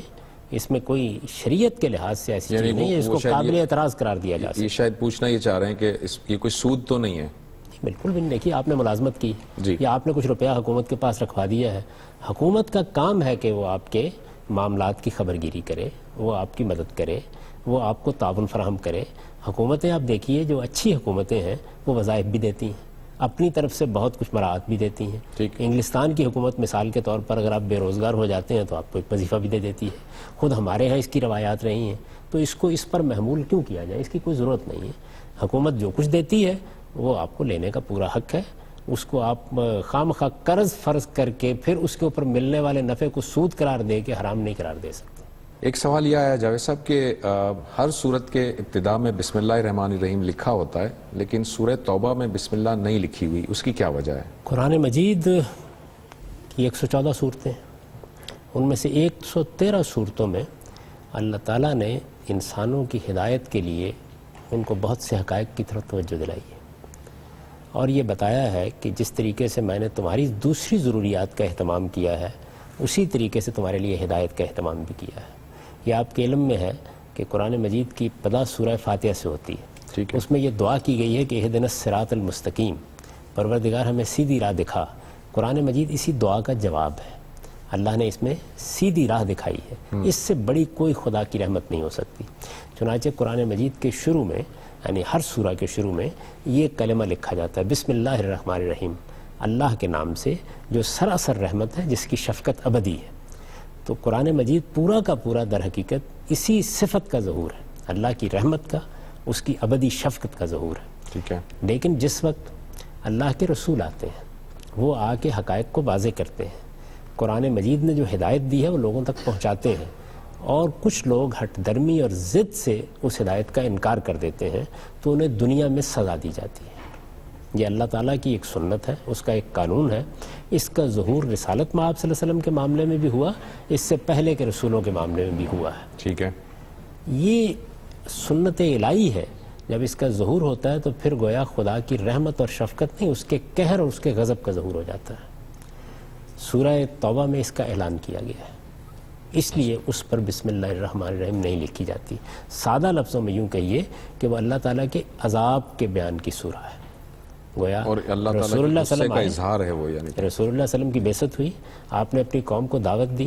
اس میں کوئی شریعت کے لحاظ سے ایسی چیز نہیں ہے، اس کو قابل اعتراض قرار دیا جا سکتا ہے. یہ شاید پوچھنا یہ چاہ رہے ہیں کہ یہ کوئی سود تو نہیں ہے؟ بالکل بھی نہیں. دیکھیے آپ نے ملازمت کی یا آپ نے کچھ روپیہ حکومت کے پاس رکھوا دیا ہے، حکومت کا کام ہے کہ وہ آپ کے معاملات کی خبرگیری کرے، وہ آپ کی مدد کرے، وہ آپ کو تعاون فراہم کرے. حکومتیں آپ دیکھیے جو اچھی حکومتیں ہیں وہ وظائف بھی دیتی ہیں، اپنی طرف سے بہت کچھ مراعات بھی دیتی ہیں. انگلستان کی حکومت مثال کے طور پر اگر آپ بے روزگار ہو جاتے ہیں تو آپ کو ایک وظیفہ بھی دے دیتی ہے. خود ہمارے ہاں اس کی روایات رہی ہیں، تو اس کو اس پر محمول کیوں کیا جائے؟ اس کی کوئی ضرورت نہیں ہے. حکومت جو کچھ دیتی ہے وہ آپ کو لینے کا پورا حق ہے. اس کو آپ خام خواہ قرض فرض کر کے پھر اس کے اوپر ملنے والے نفع کو سود قرار دے کے حرام نہیں قرار دے سکتے. ایک سوال یہ آیا جاوید صاحب کہ ہر سورت کے ابتدا میں بسم اللہ الرحمن الرحیم لکھا ہوتا ہے لیکن سورہ توبہ میں بسم اللہ نہیں لکھی ہوئی، اس کی کیا وجہ ہے؟ قرآن مجید کی 114 صورتیں، ان میں سے 113 صورتوں میں اللہ تعالیٰ نے انسانوں کی ہدایت کے لیے ان کو بہت سے حقائق کی طرف توجہ دلائی ہے اور یہ بتایا ہے کہ جس طریقے سے میں نے تمہاری دوسری ضروریات کا اہتمام کیا ہے اسی طریقے سے تمہارے لیے ہدایت کا اہتمام بھی کیا ہے. یہ آپ کے علم میں ہے کہ قرآن مجید کی ابتدا سورہ فاتحہ سے ہوتی ہے. اس میں یہ دعا کی گئی ہے کہ اہدنا الصراط المستقیم، پروردگار ہمیں سیدھی راہ دکھا. قرآن مجید اسی دعا کا جواب ہے. اللہ نے اس میں سیدھی راہ دکھائی ہے. اس سے بڑی کوئی خدا کی رحمت نہیں ہو سکتی. چنانچہ قرآن مجید کے شروع میں یعنی ہر سورہ کے شروع میں یہ کلمہ لکھا جاتا ہے، بسم اللہ الرحمن الرحیم، اللہ کے نام سے جو سراسر رحمت ہے، جس کی شفقت ابدی ہے. تو قرآن مجید پورا کا پورا در حقیقت اسی صفت کا ظہور ہے، اللہ کی رحمت کا، اس کی ابدی شفقت کا ظہور ہے. ٹھیک ہے. لیکن جس وقت اللہ کے رسول آتے ہیں وہ آ کے حقائق کو واضح کرتے ہیں. قرآن مجید نے جو ہدایت دی ہے وہ لوگوں تک پہنچاتے ہیں اور کچھ لوگ ہٹ درمی اور ضد سے اس ہدایت کا انکار کر دیتے ہیں تو انہیں دنیا میں سزا دی جاتی ہے. یہ اللہ تعالیٰ کی ایک سنت ہے، اس کا ایک قانون ہے. اس کا ظہور رسالت میں آپ صلی اللہ علیہ وسلم کے معاملے میں بھی ہوا، اس سے پہلے کے رسولوں کے معاملے میں بھی ہوا ہے. ٹھیک ہے. یہ سنت الہی ہے. جب اس کا ظہور ہوتا ہے تو پھر گویا خدا کی رحمت اور شفقت نہیں، اس کے قہر اور اس کے غضب کا ظہور ہو جاتا ہے. سورہ توبہ میں اس کا اعلان کیا گیا ہے، اس لیے اس پر بسم اللہ الرحمن الرحیم نہیں لکھی جاتی. سادہ لفظوں میں یوں کہیے کہ وہ اللہ تعالیٰ کے عذاب کے بیان کی سورہ ہے. گویا اور اللہ تعالیٰ رسول اللہ کے صلی غصے اللہ کا علیہ اظہار ہے وہ، یعنی رسول اللہ صلی اللہ علیہ وسلم کی بعثت ہوئی، آپ نے اپنی قوم کو دعوت دی،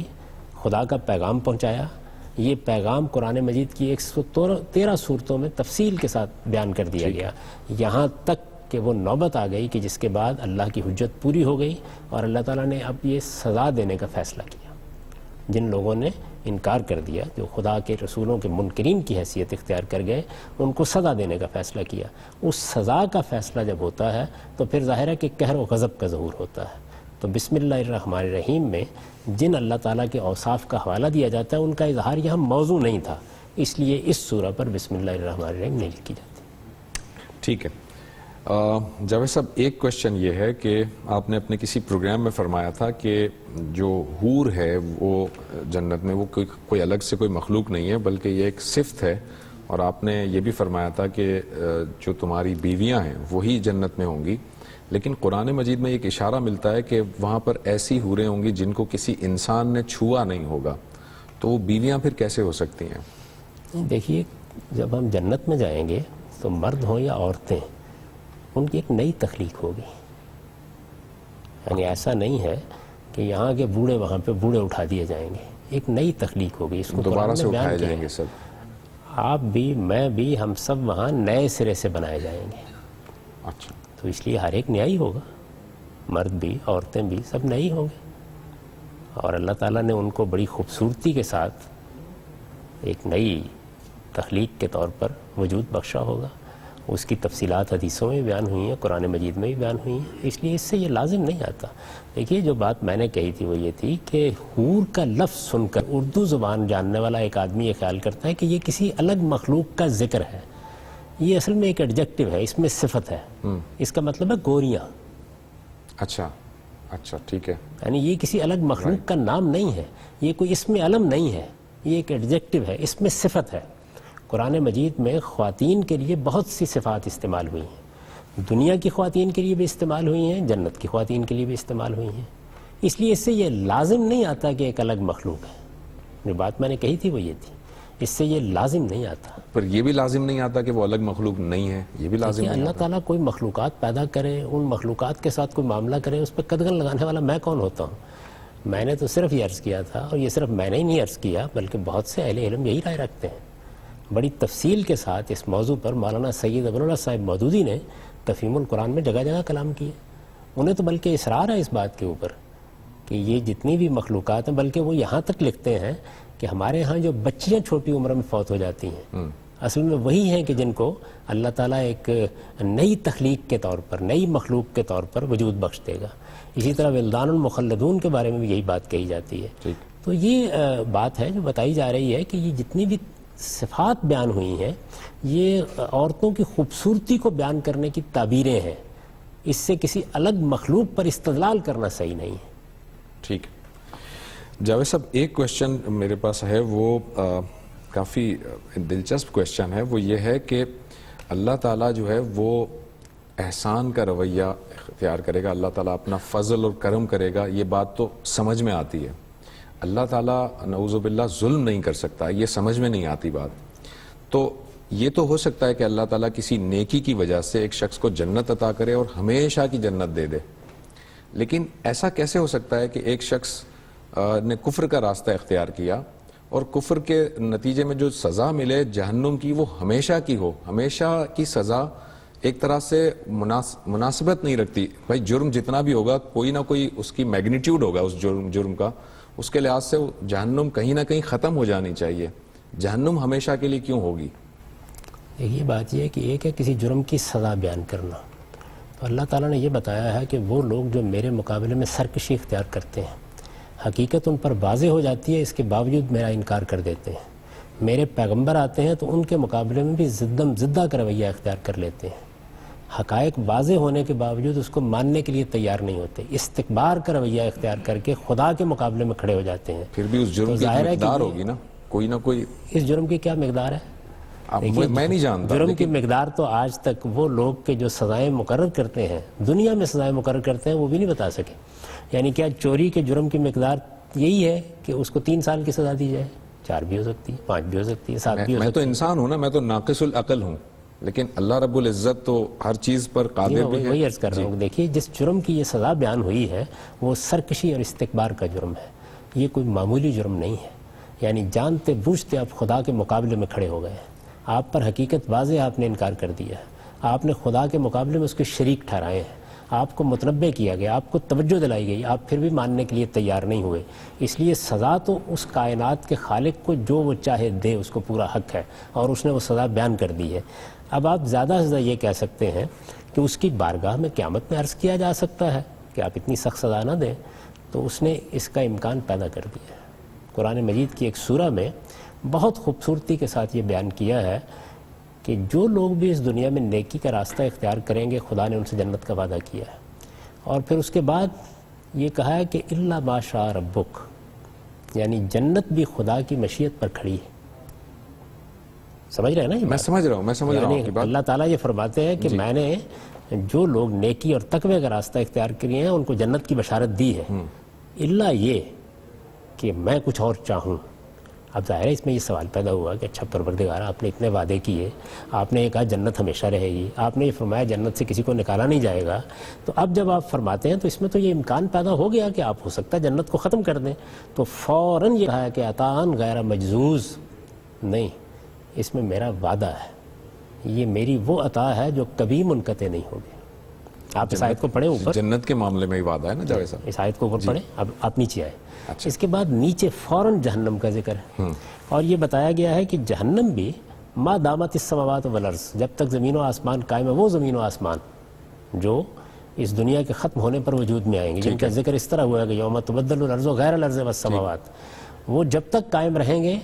خدا کا پیغام پہنچایا. یہ پیغام قرآن مجید کی 113 صورتوں میں تفصیل کے ساتھ بیان کر دیا گیا، یہاں تک کہ وہ نوبت آ گئی کہ جس کے بعد اللہ کی حجت پوری ہو گئی اور اللہ تعالیٰ نے اب یہ سزا دینے کا فیصلہ کیا. جن لوگوں نے انکار کر دیا، جو خدا کے رسولوں کے منکرین کی حیثیت اختیار کر گئے، ان کو سزا دینے کا فیصلہ کیا. اس سزا کا فیصلہ جب ہوتا ہے تو پھر ظاہر ہے کہ قہر و غضب کا ظہور ہوتا ہے. تو بسم اللہ الرحمن الرحیم میں جن اللہ تعالیٰ کے اوصاف کا حوالہ دیا جاتا ہے ان کا اظہار یہاں موضوع نہیں تھا، اس لیے اس سورہ پر بسم اللہ الرحمن الرحیم نہیں لکھی جاتی. ٹھیک ہے. جاوید صاحب، ایک کوشچن یہ ہے کہ آپ نے اپنے کسی پروگرام میں فرمایا تھا کہ جو حور ہے وہ جنت میں وہ کوئی الگ سے کوئی مخلوق نہیں ہے بلکہ یہ ایک صفت ہے، اور آپ نے یہ بھی فرمایا تھا کہ جو تمہاری بیویاں ہیں وہی جنت میں ہوں گی. لیکن قرآن مجید میں ایک اشارہ ملتا ہے کہ وہاں پر ایسی حوریں ہوں گی جن کو کسی انسان نے چھوا نہیں ہوگا، تو وہ بیویاں پھر کیسے ہو سکتی ہیں؟ دیکھیے، جب ہم جنت میں جائیں گے تو مرد ہوں یا عورتیں، ان کی ایک نئی تخلیق ہوگی. یعنی ایسا نہیں ہے کہ یہاں کے بوڑھے وہاں پہ بوڑھے اٹھا دیے جائیں گے، ایک نئی تخلیق ہوگی. اس کو دوبارہ سے بیان اٹھائے کیا جائیں ہے. گے سب، آپ بھی، میں بھی، ہم سب وہاں نئے سرے سے بنائے جائیں گے. اچھا، تو اس لیے ہر ایک نیا ہی ہوگا، مرد بھی عورتیں بھی سب نئے ہوں گے. اور اللہ تعالیٰ نے ان کو بڑی خوبصورتی کے ساتھ ایک نئی تخلیق کے طور پر وجود بخشا ہوگا. اس کی تفصیلات حدیثوں میں بیان ہوئی ہیں، قرآن مجید میں بھی بیان ہوئی ہیں. اس لیے اس سے یہ لازم نہیں آتا. دیکھیے، جو بات میں نے کہی تھی وہ یہ تھی کہ حور کا لفظ سن کر اردو زبان جاننے والا ایک آدمی یہ خیال کرتا ہے کہ یہ کسی الگ مخلوق کا ذکر ہے. یہ اصل میں ایک ایڈجیکٹو ہے، اس میں صفت ہے. اس کا مطلب ہے گوریاں. اچھا اچھا، ٹھیک ہے. یعنی یہ کسی الگ مخلوق کا نام نہیں ہے، یہ کوئی اسم علم نہیں ہے، یہ ایک ایڈجیکٹو ہے، اس میں صفت ہے. قرآن مجید میں خواتین کے لیے بہت سی صفات استعمال ہوئی ہیں. دنیا کی خواتین کے لیے بھی استعمال ہوئی ہیں، جنت کی خواتین کے لیے بھی استعمال ہوئی ہیں. اس لیے اس سے یہ لازم نہیں آتا کہ ایک الگ مخلوق ہے. جو بات میں نے کہی تھی وہ یہ تھی، اس سے یہ لازم نہیں آتا. پر یہ بھی لازم نہیں آتا کہ وہ الگ مخلوق نہیں ہے، یہ بھی لازم نہیں اللہ آتا. تعالیٰ کوئی مخلوقات پیدا کرے، ان مخلوقات کے ساتھ کوئی معاملہ کرے، اس پہ قدغن لگانے والا میں کون ہوتا ہوں؟ میں نے تو صرف یہ عرض کیا تھا، اور یہ صرف میں نے ہی نہیں عرض کیا بلکہ بہت سے اہل علم یہی رائے رکھتے ہیں. بڑی تفصیل کے ساتھ اس موضوع پر مولانا سید ابواللہ صاحب مودودی نے تفہیم القرآن میں جگہ جگہ کلام کیے. انہیں تو بلکہ اصرار ہے اس بات کے اوپر کہ یہ جتنی بھی مخلوقات ہیں، بلکہ وہ یہاں تک لکھتے ہیں کہ ہمارے ہاں جو بچیاں چھوٹی عمر میں فوت ہو جاتی ہیں اصل میں وہی ہیں کہ جن کو اللہ تعالیٰ ایک نئی تخلیق کے طور پر، نئی مخلوق کے طور پر وجود بخش دے گا. اسی طرح ولدان المخلدون کے بارے میں بھی یہی بات کہی جاتی ہے. تو یہ بات ہے جو بتائی جا رہی ہے کہ یہ جتنی بھی صفات بیان ہوئی ہیں یہ عورتوں کی خوبصورتی کو بیان کرنے کی تعبیریں ہیں. اس سے کسی الگ مخلوق پر استدلال کرنا صحیح نہیں ہے. ٹھیک ہے. جاوید صاحب، ایک کوشچن میرے پاس ہے، وہ کافی دلچسپ کوشچن ہے. وہ یہ ہے کہ اللہ تعالیٰ جو ہے وہ احسان کا رویہ اختیار کرے گا، اللہ تعالیٰ اپنا فضل اور کرم کرے گا، یہ بات تو سمجھ میں آتی ہے. اللہ تعالیٰ نعوذ باللہ ظلم نہیں کر سکتا، یہ سمجھ میں نہیں آتی بات. تو یہ تو ہو سکتا ہے کہ اللہ تعالیٰ کسی نیکی کی وجہ سے ایک شخص کو جنت عطا کرے اور ہمیشہ کی جنت دے دے. لیکن ایسا کیسے ہو سکتا ہے کہ ایک شخص نے کفر کا راستہ اختیار کیا اور کفر کے نتیجے میں جو سزا ملے جہنم کی وہ ہمیشہ کی ہو؟ ہمیشہ کی سزا ایک طرح سے مناسبت نہیں رکھتی. بھائی جرم جتنا بھی ہوگا کوئی نہ کوئی اس کی میگنیٹیوڈ ہوگا اس جرم کا، اس کے لحاظ سے جہنم کہیں نہ کہیں ختم ہو جانی چاہیے. جہنم ہمیشہ کے لیے کیوں ہوگی؟ یہ بات یہ ہے کہ ایک ہے کسی جرم کی سزا بیان کرنا. تو اللہ تعالیٰ نے یہ بتایا ہے کہ وہ لوگ جو میرے مقابلے میں سرکشی اختیار کرتے ہیں، حقیقت ان پر واضح ہو جاتی ہے، اس کے باوجود میرا انکار کر دیتے ہیں. میرے پیغمبر آتے ہیں تو ان کے مقابلے میں بھی زدہ کا رویہ اختیار کر لیتے ہیں. حقائق واضح ہونے کے باوجود اس کو ماننے کے لیے تیار نہیں ہوتے، استکبار کا رویہ اختیار کر کے خدا کے مقابلے میں کھڑے ہو جاتے ہیں. پھر بھی اس جرم کی مقدار ہوگی نا، کوئی نہ کوئی. اس جرم کی کیا مقدار ہے؟ میں نہیں جانتا. جرم کی مقدار تو آج تک وہ لوگ کے جو سزائیں مقرر کرتے ہیں، دنیا میں سزائیں مقرر کرتے ہیں، وہ بھی نہیں بتا سکے. یعنی کیا چوری کے جرم کی مقدار یہی ہے کہ اس کو 3 سال کی سزا دی جائے؟ 4 بھی ہو سکتی ہے، 5 بھی ہو سکتی ہے، 7 بھی ہو سکتی ہے. میں تو انسان ہوں نا، میں تو ناقص العقل ہوں، لیکن اللہ رب العزت تو ہر چیز پر قادر بھی ہے. وہی عرض کر رہا ہوں. دیکھیے جس جرم کی یہ سزا بیان ہوئی ہے وہ سرکشی اور استکبار کا جرم ہے. یہ کوئی معمولی جرم نہیں ہے. یعنی جانتے بوجھتے آپ خدا کے مقابلے میں کھڑے ہو گئے ہیں. آپ پر حقیقت واضح آپ نے انکار کر دیا ہے. آپ نے خدا کے مقابلے میں اس کے شریک ٹھہرائے ہیں. آپ کو متنبع کیا گیا، آپ کو توجہ دلائی گئی، آپ پھر بھی ماننے کے لیے تیار نہیں ہوئے. اس لیے سزا تو اس کائنات کے خالق کو جو وہ چاہے دے، اس کو پورا حق ہے، اور اس نے وہ سزا بیان کر دی ہے. اب آپ زیادہ سے زیادہ یہ کہہ سکتے ہیں کہ اس کی بارگاہ میں قیامت میں عرض کیا جا سکتا ہے کہ آپ اتنی سخت سزا نہ دیں، تو اس نے اس کا امکان پیدا کر دیا ہے. قرآن مجید کی ایک سورہ میں بہت خوبصورتی کے ساتھ یہ بیان کیا ہے کہ جو لوگ بھی اس دنیا میں نیکی کا راستہ اختیار کریں گے، خدا نے ان سے جنت کا وعدہ کیا ہے. اور پھر اس کے بعد یہ کہا ہے کہ الا ما شاء ربک، یعنی جنت بھی خدا کی مشیت پر کھڑی ہے. سمجھ رہے ہیں نا یہ میں بات؟ سمجھ رہا ہوں، میں سمجھ رہا ہوں آپ کی بات. اللہ تعالیٰ یہ فرماتے ہیں کہ میں نے جو لوگ نیکی اور تقوی کا راستہ اختیار کیے ہیں ان کو جنت کی بشارت دی ہے، الا یہ کہ میں کچھ اور چاہوں. اب ظاہر ہے اس میں یہ سوال پیدا ہوا کہ اچھا پروردگار، آپ نے اتنے وعدے کیے، آپ نے یہ کہا جنت ہمیشہ رہے گی، آپ نے یہ فرمایا جنت سے کسی کو نکالا نہیں جائے گا، تو اب جب آپ فرماتے ہیں تو اس میں تو یہ امکان پیدا ہو گیا کہ آپ ہو سکتا ہے جنت کو ختم کر دیں. تو فوراً یہ کہا ہے کہ عطاً غیر مجزوز، نہیں، اس میں میرا وعدہ ہے، یہ میری وہ عطا ہے جو کبھی منقطع نہیں ہوگی. آپ اس آیت کو پڑھیں اوپر، جنت کے معاملے میں ہی وعدہ ہے نا جاوید صاحب. اس آیت کو اوپر پڑھیں. اب آپ نیچے آئے. اس کے بعد نیچے فوراً جہنم کا ذکر ہے، اور یہ بتایا گیا ہے کہ جہنم بھی ما دامت السماوات والارض، جب تک زمین و آسمان قائم ہے، وہ زمین و آسمان جو اس دنیا کے ختم ہونے پر وجود میں آئیں گے، جن کا ذکر اس طرح ہوا ہے کہ یوم تبدل الارض غیر الارض والسماوات، وہ جب تک قائم رہیں گے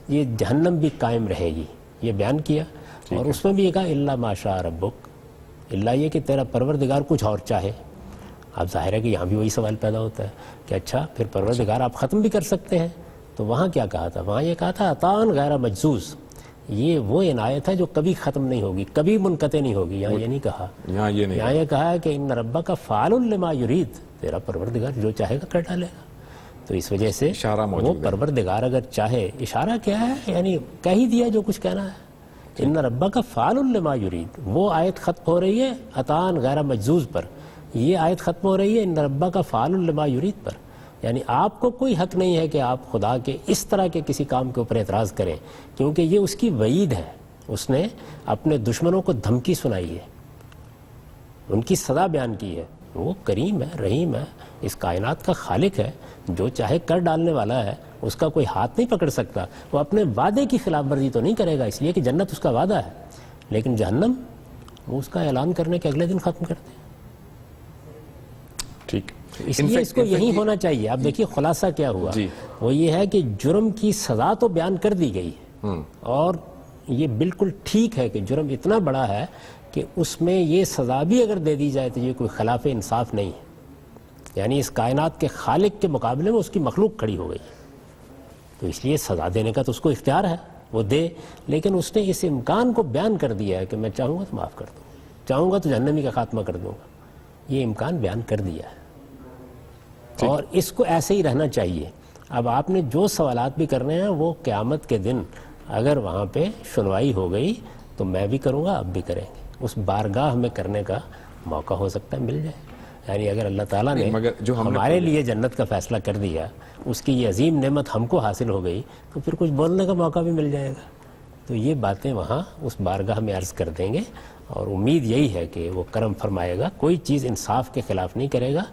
یہ جہنم بھی قائم رہے گی. یہ بیان کیا. اور اس میں بھی یہ کہا الا ما شاء ربک، اللہ یہ کہ تیرا پروردگار کچھ اور چاہے. اب ظاہر ہے کہ یہاں بھی وہی سوال پیدا ہوتا ہے کہ اچھا پھر پروردگار آپ ختم بھی کر سکتے ہیں، تو وہاں کیا کہا تھا؟ وہاں یہ کہا تھا عطاً غیر مجزوز، یہ وہ عنایت ہے جو کبھی ختم نہیں ہوگی، کبھی منقطع نہیں ہوگی. یہاں یہ نہیں کہا، یہاں یہ کہا ہے کہ ان ربک فعال لما یرید، تیرا پروردگار جو چاہے گا کر ڈالے گا. تو اس وجہ سے وہ پروردگار اگر چاہے، اشارہ کیا ہے؟ یعنی کہہ ہی دیا جو کچھ کہنا ہے. ان ربک فعال لما یرید، وہ آیت ختم ہو رہی ہے عطاً غیر مجزوز پر، یہ آیت ختم ہو رہی ہے ان ربک فعال لما یرید پر. یعنی آپ کو کوئی حق نہیں ہے کہ آپ خدا کے اس طرح کے کسی کام کے اوپر اعتراض کریں، کیونکہ یہ اس کی وعید ہے. اس نے اپنے دشمنوں کو دھمکی سنائی ہے، ان کی سزا بیان کی ہے. وہ کریم ہے، رحیم ہے، اس کائنات کا خالق ہے، جو چاہے کر ڈالنے والا ہے، اس کا کوئی ہاتھ نہیں پکڑ سکتا. وہ اپنے وعدے کی خلاف ورزی تو نہیں کرے گا، اس لیے کہ جنت اس کا وعدہ ہے، لیکن جہنم وہ اس کا اعلان کرنے کے اگلے دن ختم کر دے. ٹھیک، اس لیے اس کو یہی ہونا چاہیے. اب دیکھیے خلاصہ کیا ہوا، وہ یہ ہے کہ جرم کی سزا تو بیان کر دی گئی، اور یہ بالکل ٹھیک ہے کہ جرم اتنا بڑا ہے کہ اس میں یہ سزا بھی اگر دے دی جائے تو یہ کوئی خلاف انصاف نہیں ہے. یعنی اس کائنات کے خالق کے مقابلے میں اس کی مخلوق کھڑی ہو گئی، تو اس لیے سزا دینے کا تو اس کو اختیار ہے، وہ دے. لیکن اس نے اس امکان کو بیان کر دیا ہے کہ میں چاہوں گا تو معاف کر دوں گا، چاہوں گا تو جہنمی کا خاتمہ کر دوں گا. یہ امکان بیان کر دیا ہے، اور اس کو ایسے ہی رہنا چاہیے. اب آپ نے جو سوالات بھی کرنے ہیں وہ قیامت کے دن اگر وہاں پہ سنوائی ہو گئی تو میں بھی کروں گا، آپ بھی کریں گے. اس بارگاہ میں کرنے کا موقع ہو سکتا ہے مل جائے. یعنی اگر اللہ تعالیٰ نے ہمارے لیے جنت کا فیصلہ کر دیا، اس کی یہ عظیم نعمت ہم کو حاصل ہو گئی، تو پھر کچھ بولنے کا موقع بھی مل جائے گا. تو یہ باتیں وہاں اس بارگاہ میں عرض کر دیں گے، اور امید یہی ہے کہ وہ کرم فرمائے گا. کوئی چیز انصاف کے خلاف نہیں کرے گا.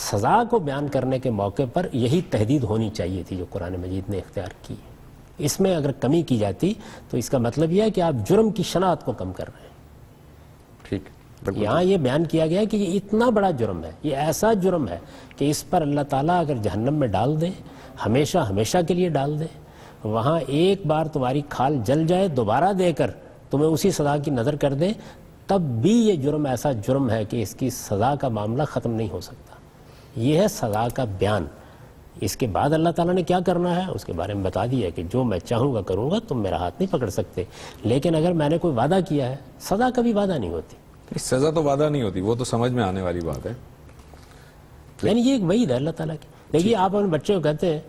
سزا کو بیان کرنے کے موقع پر یہی تحدید ہونی چاہیے تھی جو قرآن مجید نے اختیار کی. اس میں اگر کمی کی جاتی تو اس کا مطلب یہ ہے کہ آپ جرم کی شناعت کو کم کر رہے ہیں. ٹھیک، یہاں یہ بیان کیا گیا کہ یہ اتنا بڑا جرم ہے، یہ ایسا جرم ہے کہ اس پر اللہ تعالیٰ اگر جہنم میں ڈال دے، ہمیشہ ہمیشہ کے لیے ڈال دے، وہاں ایک بار تمہاری کھال جل جائے، دوبارہ دے کر تمہیں اسی سزا کی نظر کر دے، تب بھی یہ جرم ایسا جرم ہے کہ اس کی سزا کا معاملہ ختم نہیں ہو سکتا. یہ ہے سزا کا بیان. اس کے بعد اللہ تعالیٰ نے کیا کرنا ہے اس کے بارے میں بتا دیا کہ جو میں چاہوں گا کروں گا, تم میرا ہاتھ نہیں پکڑ سکتے. لیکن اگر میں نے کوئی وعدہ کیا ہے, سزا کبھی وعدہ نہیں ہوتی. سزا تو وعدہ نہیں ہوتی, وہ تو سمجھ میں آنے والی بات ہے. یعنی یہ ایک وعید ہے اللہ تعالیٰ کی. دیکھیے آپ اپنے بچے کو کہتے ہیں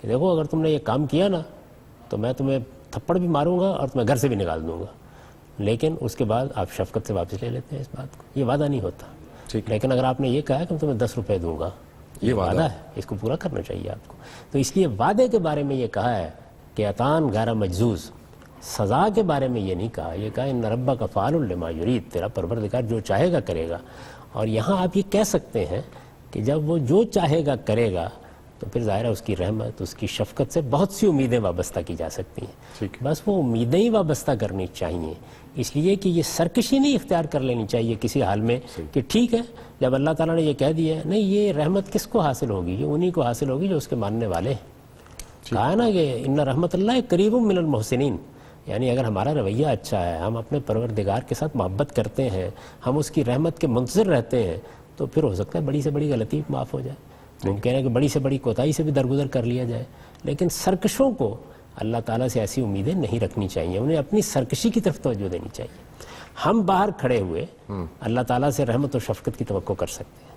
کہ دیکھو اگر تم نے یہ کام کیا نا تو میں تمہیں تھپڑ بھی ماروں گا اور تمہیں گھر سے بھی نکال دوں گا. لیکن اس کے بعد آپ شفقت سے واپس لے لیتے ہیں اس بات کو. یہ وعدہ نہیں ہوتا. لیکن اگر آپ نے یہ کہا کہ میں تمہیں 10 روپے دوں گا, یہ وعدہ ہے, اس کو پورا کرنا چاہیے آپ کو. تو اس لیے وعدے کے بارے میں یہ کہا ہے کہ عطان غیر مجزوز. سزا کے بارے میں یہ نہیں کہا. یہ کہا ان ربک فعال لما یرید, تیرا پروردگار جو چاہے گا کرے گا. اور یہاں آپ یہ کہہ سکتے ہیں کہ جب وہ جو چاہے گا کرے گا تو پھر ظاہر ہے اس کی رحمت, اس کی شفقت سے بہت سی امیدیں وابستہ کی جا سکتی ہیں. بس وہ امیدیں ہی وابستہ کرنی چاہیے. اس لیے کہ یہ سرکشی نہیں اختیار کر لینی چاہیے کسی حال میں کہ ٹھیک ہے جب اللہ تعالیٰ نے یہ کہہ دیا ہے, نہیں یہ رحمت کس کو حاصل ہوگی, یہ انہی کو حاصل ہوگی جو اس کے ماننے والے ہیں. کہا نا کہ ان رحمت اللہ قریب من المحسنین. یعنی اگر ہمارا رویہ اچھا ہے, ہم اپنے پروردگار کے ساتھ محبت کرتے ہیں, ہم اس کی رحمت کے منتظر رہتے ہیں, تو پھر ہو سکتا ہے بڑی سے بڑی غلطی معاف ہو جائے. ممکن ہے کہ بڑی سے بڑی کوتاہی سے بھی درگزر کر لیا جائے. لیکن سرکشوں کو اللہ تعالیٰ سے ایسی امیدیں نہیں رکھنی چاہیے, انہیں اپنی سرکشی کی طرف توجہ دینی چاہیے. ہم باہر کھڑے ہوئے اللہ تعالیٰ سے رحمت و شفقت کی توقع کر سکتے ہیں.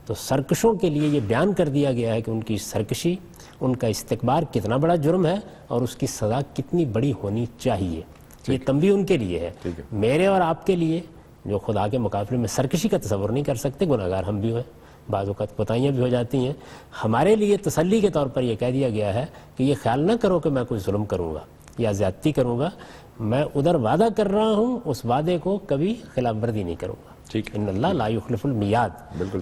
تو سرکشوں کے لیے یہ بیان کر دیا گیا ہے کہ ان کی سرکشی, ان کا استکبار کتنا بڑا جرم ہے اور اس کی سزا کتنی بڑی ہونی چاہیے. یہ تنبیہ ان کے لیے ہے. میرے اور آپ کے لیے جو خدا کے مقابلے میں سرکشی کا تصور نہیں کر سکتے, گناہگار ہم بھی ہوئے, بعض اوقات کوتاہیاں بھی ہو جاتی ہیں, ہمارے لیے تسلی کے طور پر یہ کہہ دیا گیا ہے کہ یہ خیال نہ کرو کہ میں کوئی ظلم کروں گا یا زیادتی کروں گا. میں ادھر وعدہ کر رہا ہوں, اس وعدے کو کبھی خلاف ورزی نہیں کروں گا. ان اللہ لا یخلف المیعاد.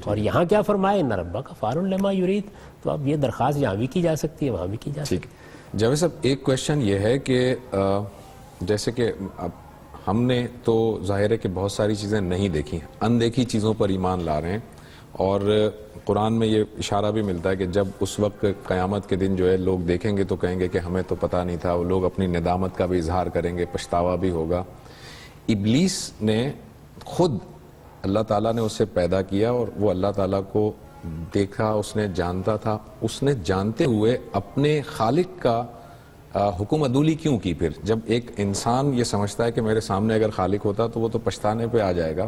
اور یہاں کیا فرمایا, ان ربک فعال لما یرید. تو اب یہ درخواست یہاں بھی کی جا سکتی ہے, وہاں بھی کی جا سکتی ہے. جاوید صاحب ایک کویشچن یہ ہے کہ جیسے کہ ہم نے تو ظاہر ہے کہ بہت ساری چیزیں نہیں دیکھی, اندیکھی چیزوں پر ایمان لا رہے ہیں, اور قرآن میں یہ اشارہ بھی ملتا ہے کہ جب اس وقت قیامت کے دن جو ہے لوگ دیکھیں گے تو کہیں گے کہ ہمیں تو پتہ نہیں تھا. وہ لوگ اپنی ندامت کا بھی اظہار کریں گے, پچھتاوا بھی ہوگا. ابلیس نے خود اللہ تعالیٰ نے اسے پیدا کیا اور وہ اللہ تعالیٰ کو دیکھا, اس نے جانتا تھا. اس نے جانتے ہوئے اپنے خالق کا حکم عدولی کیوں کی؟ پھر جب ایک انسان یہ سمجھتا ہے کہ میرے سامنے اگر خالق ہوتا تو وہ تو پچھتانے پہ آ جائے گا,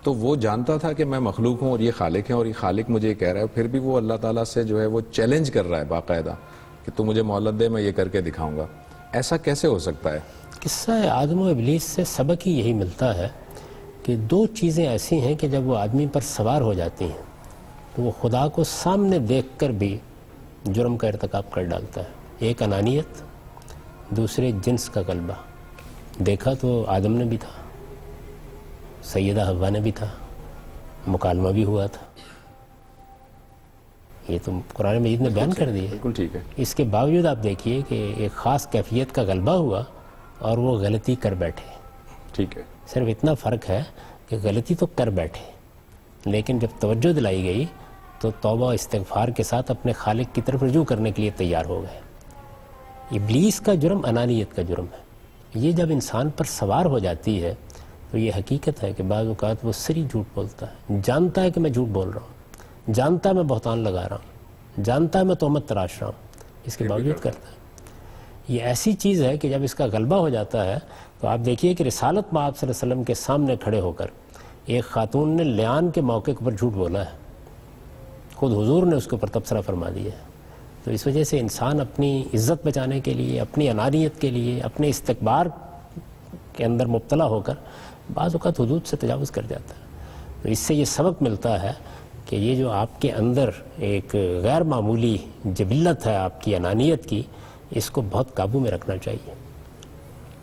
تو وہ جانتا تھا کہ میں مخلوق ہوں اور یہ خالق ہیں اور یہ خالق مجھے یہ کہہ رہا ہے, پھر بھی وہ اللہ تعالیٰ سے جو ہے وہ چیلنج کر رہا ہے باقاعدہ کہ تو مجھے مہلت دے, میں یہ کر کے دکھاؤں گا. ایسا کیسے ہو سکتا ہے؟ قصہ آدم و ابلیس سے سبق ہی یہی ملتا ہے کہ دو چیزیں ایسی ہیں کہ جب وہ آدمی پر سوار ہو جاتی ہیں تو وہ خدا کو سامنے دیکھ کر بھی جرم کا ارتکاب کر ڈالتا ہے. ایک انانیت, دوسرے جنس کا غلبہ. دیکھا تو آدم نے بھی تھا, سیدہ حوا نے بھی تھا, مکالمہ بھی ہوا تھا. یہ تو قرآن مجید نے بیان کر دیا. بالکل ٹھیک ہے. اس کے باوجود آپ دیکھیے کہ ایک خاص کیفیت کا غلبہ ہوا اور وہ غلطی کر بیٹھے. ٹھیک ہے. صرف اتنا فرق ہے کہ غلطی تو کر بیٹھے, لیکن جب توجہ دلائی گئی تو توبہ و استغفار کے ساتھ اپنے خالق کی طرف رجوع کرنے کے لیے تیار ہو گئے. ابلیس کا جرم انانیت کا جرم ہے. یہ جب انسان پر سوار ہو جاتی ہے تو یہ حقیقت ہے کہ بعض اوقات وہ سری جھوٹ بولتا ہے, جانتا ہے کہ میں جھوٹ بول رہا ہوں, جانتا ہے میں بہتان لگا رہا ہوں, جانتا ہے میں تہمت تراش رہا ہوں, اس کے باوجود کرتا ہے. یہ ایسی چیز ہے کہ جب اس کا غلبہ ہو جاتا ہے تو آپ دیکھیے کہ رسالت میں آپ صلی اللہ علیہ وسلم کے سامنے کھڑے ہو کر ایک خاتون نے لیان کے موقع پر جھوٹ بولا ہے, خود حضور نے اس کے اوپر تبصرہ فرما دیا ہے. تو اس وجہ سے انسان اپنی عزت بچانے کے لیے, اپنی انانیت کے لیے, اپنے استکبار کے اندر مبتلا ہو کر بعض اوقات حدود سے تجاوز کر جاتا ہے. تو اس سے یہ سبق ملتا ہے کہ یہ جو آپ کے اندر ایک غیر معمولی جبلت ہے آپ کی انانیت کی, اس کو بہت قابو میں رکھنا چاہیے.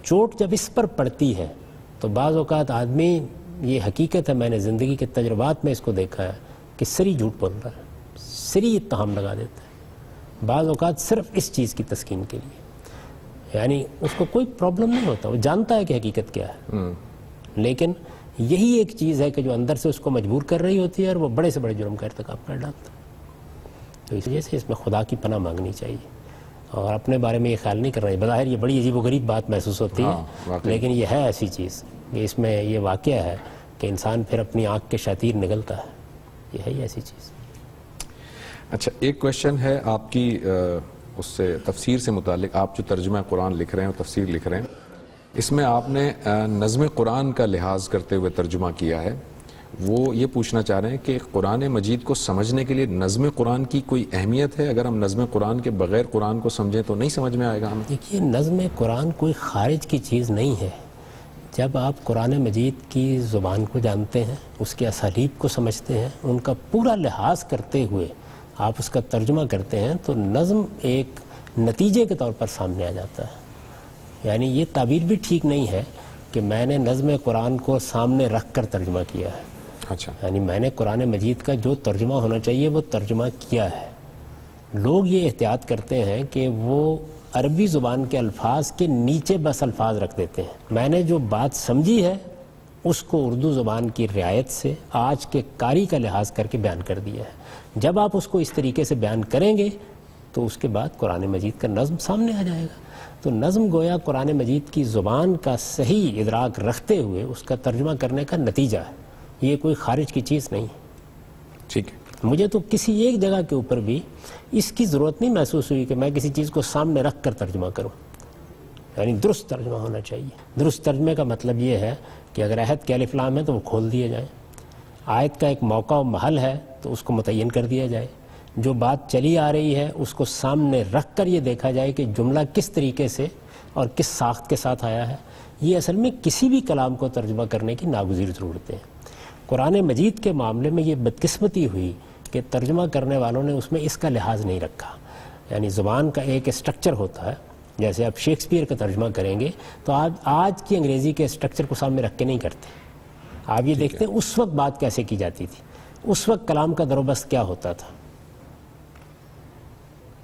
چوٹ جب اس پر پڑتی ہے تو بعض اوقات آدمی, یہ حقیقت ہے, میں نے زندگی کے تجربات میں اس کو دیکھا ہے کہ سری جھوٹ بول رہا ہے, سری اتہام لگا دیتا ہے, بعض اوقات صرف اس چیز کی تسکین کے لیے. یعنی اس کو کوئی پرابلم نہیں ہوتا, وہ جانتا ہے کہ حقیقت کیا ہے, لیکن یہی ایک چیز ہے کہ جو اندر سے اس کو مجبور کر رہی ہوتی ہے اور وہ بڑے سے بڑے جرم کا ارتکاب کر ڈالتا ہے. تو اس وجہ سے اس میں خدا کی پناہ مانگنی چاہیے اور اپنے بارے میں یہ خیال نہیں کرنا چاہیے. بظاہر یہ بڑی عجیب و غریب بات محسوس ہوتی ہے, لیکن یہ ہے ایسی چیز. کہ اس میں یہ واقعہ ہے کہ انسان پھر اپنی آنکھ کے شتیر نگلتا ہے. یہ ہے ہی ایسی چیز. اچھا، ایک کویشچن ہے آپ کی اس سے تفسیر سے متعلق. آپ جو ترجمہ قرآن لکھ رہے ہیں اور تفسیر لکھ رہے ہیں، اس میں آپ نے نظم قرآن کا لحاظ کرتے ہوئے ترجمہ کیا ہے. وہ یہ پوچھنا چاہ رہے ہیں کہ قرآن مجید کو سمجھنے کے لیے نظم قرآن کی کوئی اہمیت ہے؟ اگر ہم نظم قرآن کے بغیر قرآن کو سمجھیں تو نہیں سمجھ میں آئے گا ہمیں. دیکھیے، نظم قرآن کوئی خارج کی چیز نہیں ہے. جب آپ قرآن مجید کی زبان کو جانتے ہیں، اس کے اسالیب کو سمجھتے ہیں، ان کا پورا لحاظ کرتے ہوئے آپ اس کا ترجمہ کرتے ہیں، تو نظم ایک نتیجے کے طور پر سامنے آ جاتا ہے. یعنی یہ تعبیر بھی ٹھیک نہیں ہے کہ میں نے نظم قرآن کو سامنے رکھ کر ترجمہ کیا ہے. اچھا، یعنی میں نے قرآن مجید کا جو ترجمہ ہونا چاہیے وہ ترجمہ کیا ہے. لوگ یہ احتیاط کرتے ہیں کہ وہ عربی زبان کے الفاظ کے نیچے بس الفاظ رکھ دیتے ہیں. میں نے جو بات سمجھی ہے اس کو اردو زبان کی رعایت سے آج کے قاری کا لحاظ کر کے بیان کر دیا ہے. جب آپ اس کو اس طریقے سے بیان کریں گے تو اس کے بعد قرآن مجید کا نظم سامنے آ جائے گا. تو نظم گویا قرآن مجید کی زبان کا صحیح ادراک رکھتے ہوئے اس کا ترجمہ کرنے کا نتیجہ ہے. یہ کوئی خارج کی چیز نہیں. ٹھیک ہے. مجھے تو کسی ایک جگہ کے اوپر بھی اس کی ضرورت نہیں محسوس ہوئی کہ میں کسی چیز کو سامنے رکھ کر ترجمہ کروں. یعنی درست ترجمہ ہونا چاہیے. درست ترجمے کا مطلب یہ ہے کہ اگر عہد کے الف لام ہے تو وہ کھول دیے جائیں. آیت کا ایک موقع و محل ہے تو اس کو متعین کر دیا جائے. جو بات چلی آ رہی ہے اس کو سامنے رکھ کر یہ دیکھا جائے کہ جملہ کس طریقے سے اور کس ساخت کے ساتھ آیا ہے. یہ اصل میں کسی بھی کلام کو ترجمہ کرنے کی ناگزیر ضرورتیں ہیں. قرآن مجید کے معاملے میں یہ بدقسمتی ہوئی کہ ترجمہ کرنے والوں نے اس میں اس کا لحاظ نہیں رکھا. یعنی زبان کا ایک اسٹرکچر ہوتا ہے. جیسے آپ شیکسپیئر کا ترجمہ کریں گے تو آج کی انگریزی کے اسٹرکچر کو سامنے رکھ کے نہیں کرتے. آپ یہ دیکھتے ہیں اس وقت بات کیسے کی جاتی تھی، اس وقت کلام کا دروبست کیا ہوتا تھا.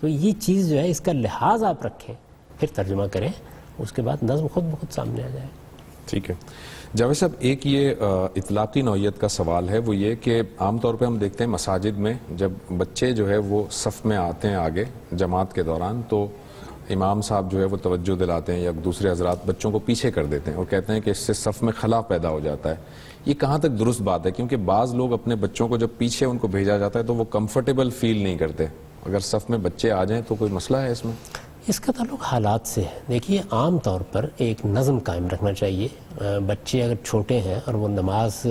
تو یہ چیز جو ہے اس کا لحاظ آپ رکھیں پھر ترجمہ کریں، اس کے بعد نظم خود بخود سامنے آ جائے. ٹھیک ہے. جاوید صاحب، ایک یہ اطلاقی نوعیت کا سوال ہے، وہ یہ کہ عام طور پہ ہم دیکھتے ہیں مساجد میں جب بچے جو ہے وہ صف میں آتے ہیں آگے جماعت کے دوران، تو امام صاحب جو ہے وہ توجہ دلاتے ہیں یا دوسرے حضرات بچوں کو پیچھے کر دیتے ہیں اور کہتے ہیں کہ اس سے صف میں خلا پیدا ہو جاتا ہے. یہ کہاں تک درست بات ہے؟ کیونکہ بعض لوگ اپنے بچوں کو جب پیچھے ان کو بھیجا جاتا ہے تو وہ کمفرٹیبل فیل نہیں کرتے. اگر صف میں بچے آ جائیں تو کوئی مسئلہ ہے اس میں؟ اس کا تعلق حالات سے ہے. دیکھیے، عام طور پر ایک نظم قائم رکھنا چاہیے. بچے اگر چھوٹے ہیں اور وہ نماز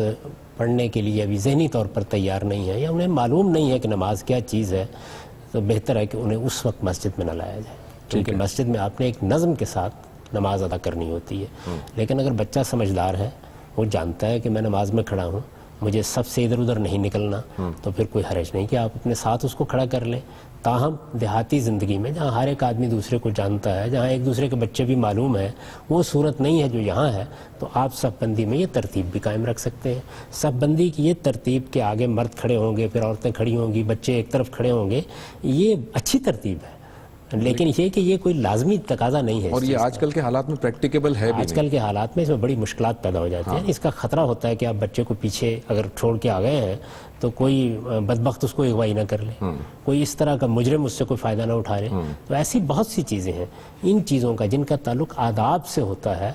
پڑھنے کے لیے ابھی ذہنی طور پر تیار نہیں ہے یا انہیں معلوم نہیں ہے کہ نماز کیا چیز ہے، تو بہتر ہے کہ انہیں اس وقت مسجد میں نہ لایا جائے. کیونکہ مسجد میں آپ نے ایک نظم کے ساتھ نماز ادا کرنی ہوتی ہے. لیکن اگر بچہ سمجھدار ہے، وہ جانتا ہے کہ میں نماز میں کھڑا ہوں، مجھے سب سے ادھر ادھر نہیں نکلنا، تو پھر کوئی حرج نہیں کہ آپ اپنے ساتھ اس کو کھڑا کر لیں. تاہم دیہاتی زندگی میں جہاں ہر ایک آدمی دوسرے کو جانتا ہے، جہاں ایک دوسرے کے بچے بھی معلوم ہے، وہ صورت نہیں ہے جو یہاں ہے. تو آپ صف بندی میں یہ ترتیب بھی قائم رکھ سکتے ہیں. صف بندی کی یہ ترتیب کہ آگے مرد کھڑے ہوں گے، پھر عورتیں کھڑی ہوں گی، بچے ایک طرف کھڑے ہوں گے، یہ اچھی ترتیب ہے. لیکن یہ کہ یہ کوئی لازمی تقاضا نہیں ہے. اور یہ آج کل کے حالات میں پریکٹیکیبل ہے بھی آج کل کے حالات میں اس میں بڑی مشکلات پیدا ہو جاتی ہیں. اس کا خطرہ ہوتا ہے کہ آپ بچے کو پیچھے اگر چھوڑ کے آ گئے ہیں تو کوئی بدبخت اس کو اغوائی نہ کر لے، کوئی اس طرح کا مجرم اس سے کوئی فائدہ نہ اٹھا لے. تو ایسی بہت سی چیزیں ہیں. ان چیزوں کا جن کا تعلق آداب سے ہوتا ہے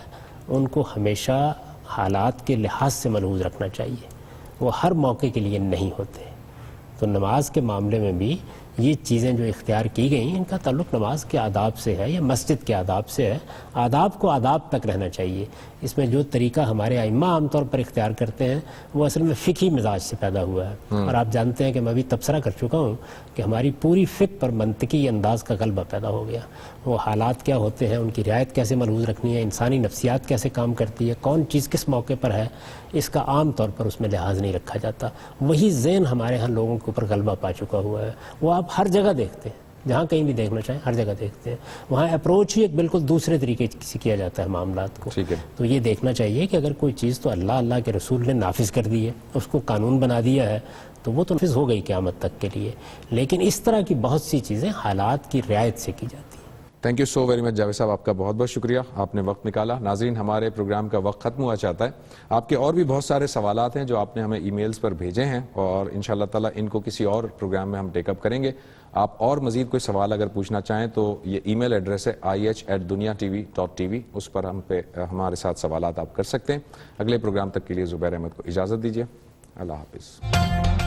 ان کو ہمیشہ حالات کے لحاظ سے ملحوظ رکھنا چاہیے. وہ ہر موقع کے لیے نہیں ہوتے. تو نماز کے معاملے میں بھی یہ چیزیں جو اختیار کی گئیں ان کا تعلق نماز کے آداب سے ہے یا مسجد کے آداب سے ہے. آداب کو آداب تک رہنا چاہیے. اس میں جو طریقہ ہمارے ائمہ عام طور پر اختیار کرتے ہیں وہ اصل میں فقہی مزاج سے پیدا ہوا ہے. اور آپ جانتے ہیں کہ میں بھی تبصرہ کر چکا ہوں کہ ہماری پوری فقہ پر منطقی انداز کا غلبہ پیدا ہو گیا. وہ حالات کیا ہوتے ہیں، ان کی رعایت کیسے ملحوظ رکھنی ہے، انسانی نفسیات کیسے کام کرتی ہے، کون چیز کس موقع پر ہے، اس کا عام طور پر اس میں لحاظ نہیں رکھا جاتا. وہی ذہن ہمارے ہاں لوگوں کے اوپر غلبہ پا چکا ہوا ہے. وہ آپ ہر جگہ دیکھتے ہیں، جہاں کہیں بھی دیکھنا چاہیں ہر جگہ دیکھتے ہیں. وہاں اپروچ ہی ایک بالکل دوسرے طریقے سے کیا جاتا ہے معاملات کو. تو یہ دیکھنا چاہیے کہ اگر کوئی چیز تو اللہ کے رسول نے نافذ کر دی ہے، اس کو قانون بنا دیا ہے، تو وہ تو نافذ ہو گئی قیامت تک کے لیے. لیکن اس طرح کی بہت سی چیزیں حالات کی رعایت سے کی جاتی ہیں. Thank you so very much Javed صاحب، آپ کا بہت بہت شکریہ، آپ نے وقت نکالا. ناظرین، ہمارے پروگرام کا وقت ختم ہوا چاہتا ہے. آپ کے اور بھی بہت سارے سوالات ہیں جو آپ نے ہمیں ای میلز پر بھیجے ہیں، اور انشاءاللہ تعالیٰ ان کو کسی اور پروگرام میں ہم ٹیک اپ کریں گے. آپ اور مزید کوئی سوال اگر پوچھنا چاہیں تو یہ ای میل ایڈریس ہے ih@duniatv.tv، اس پر ہمارے ساتھ سوالات آپ کر سکتے ہیں. اگلے پروگرام تک کے لیے زبیر احمد کو اجازت دیجیے. اللہ حافظ.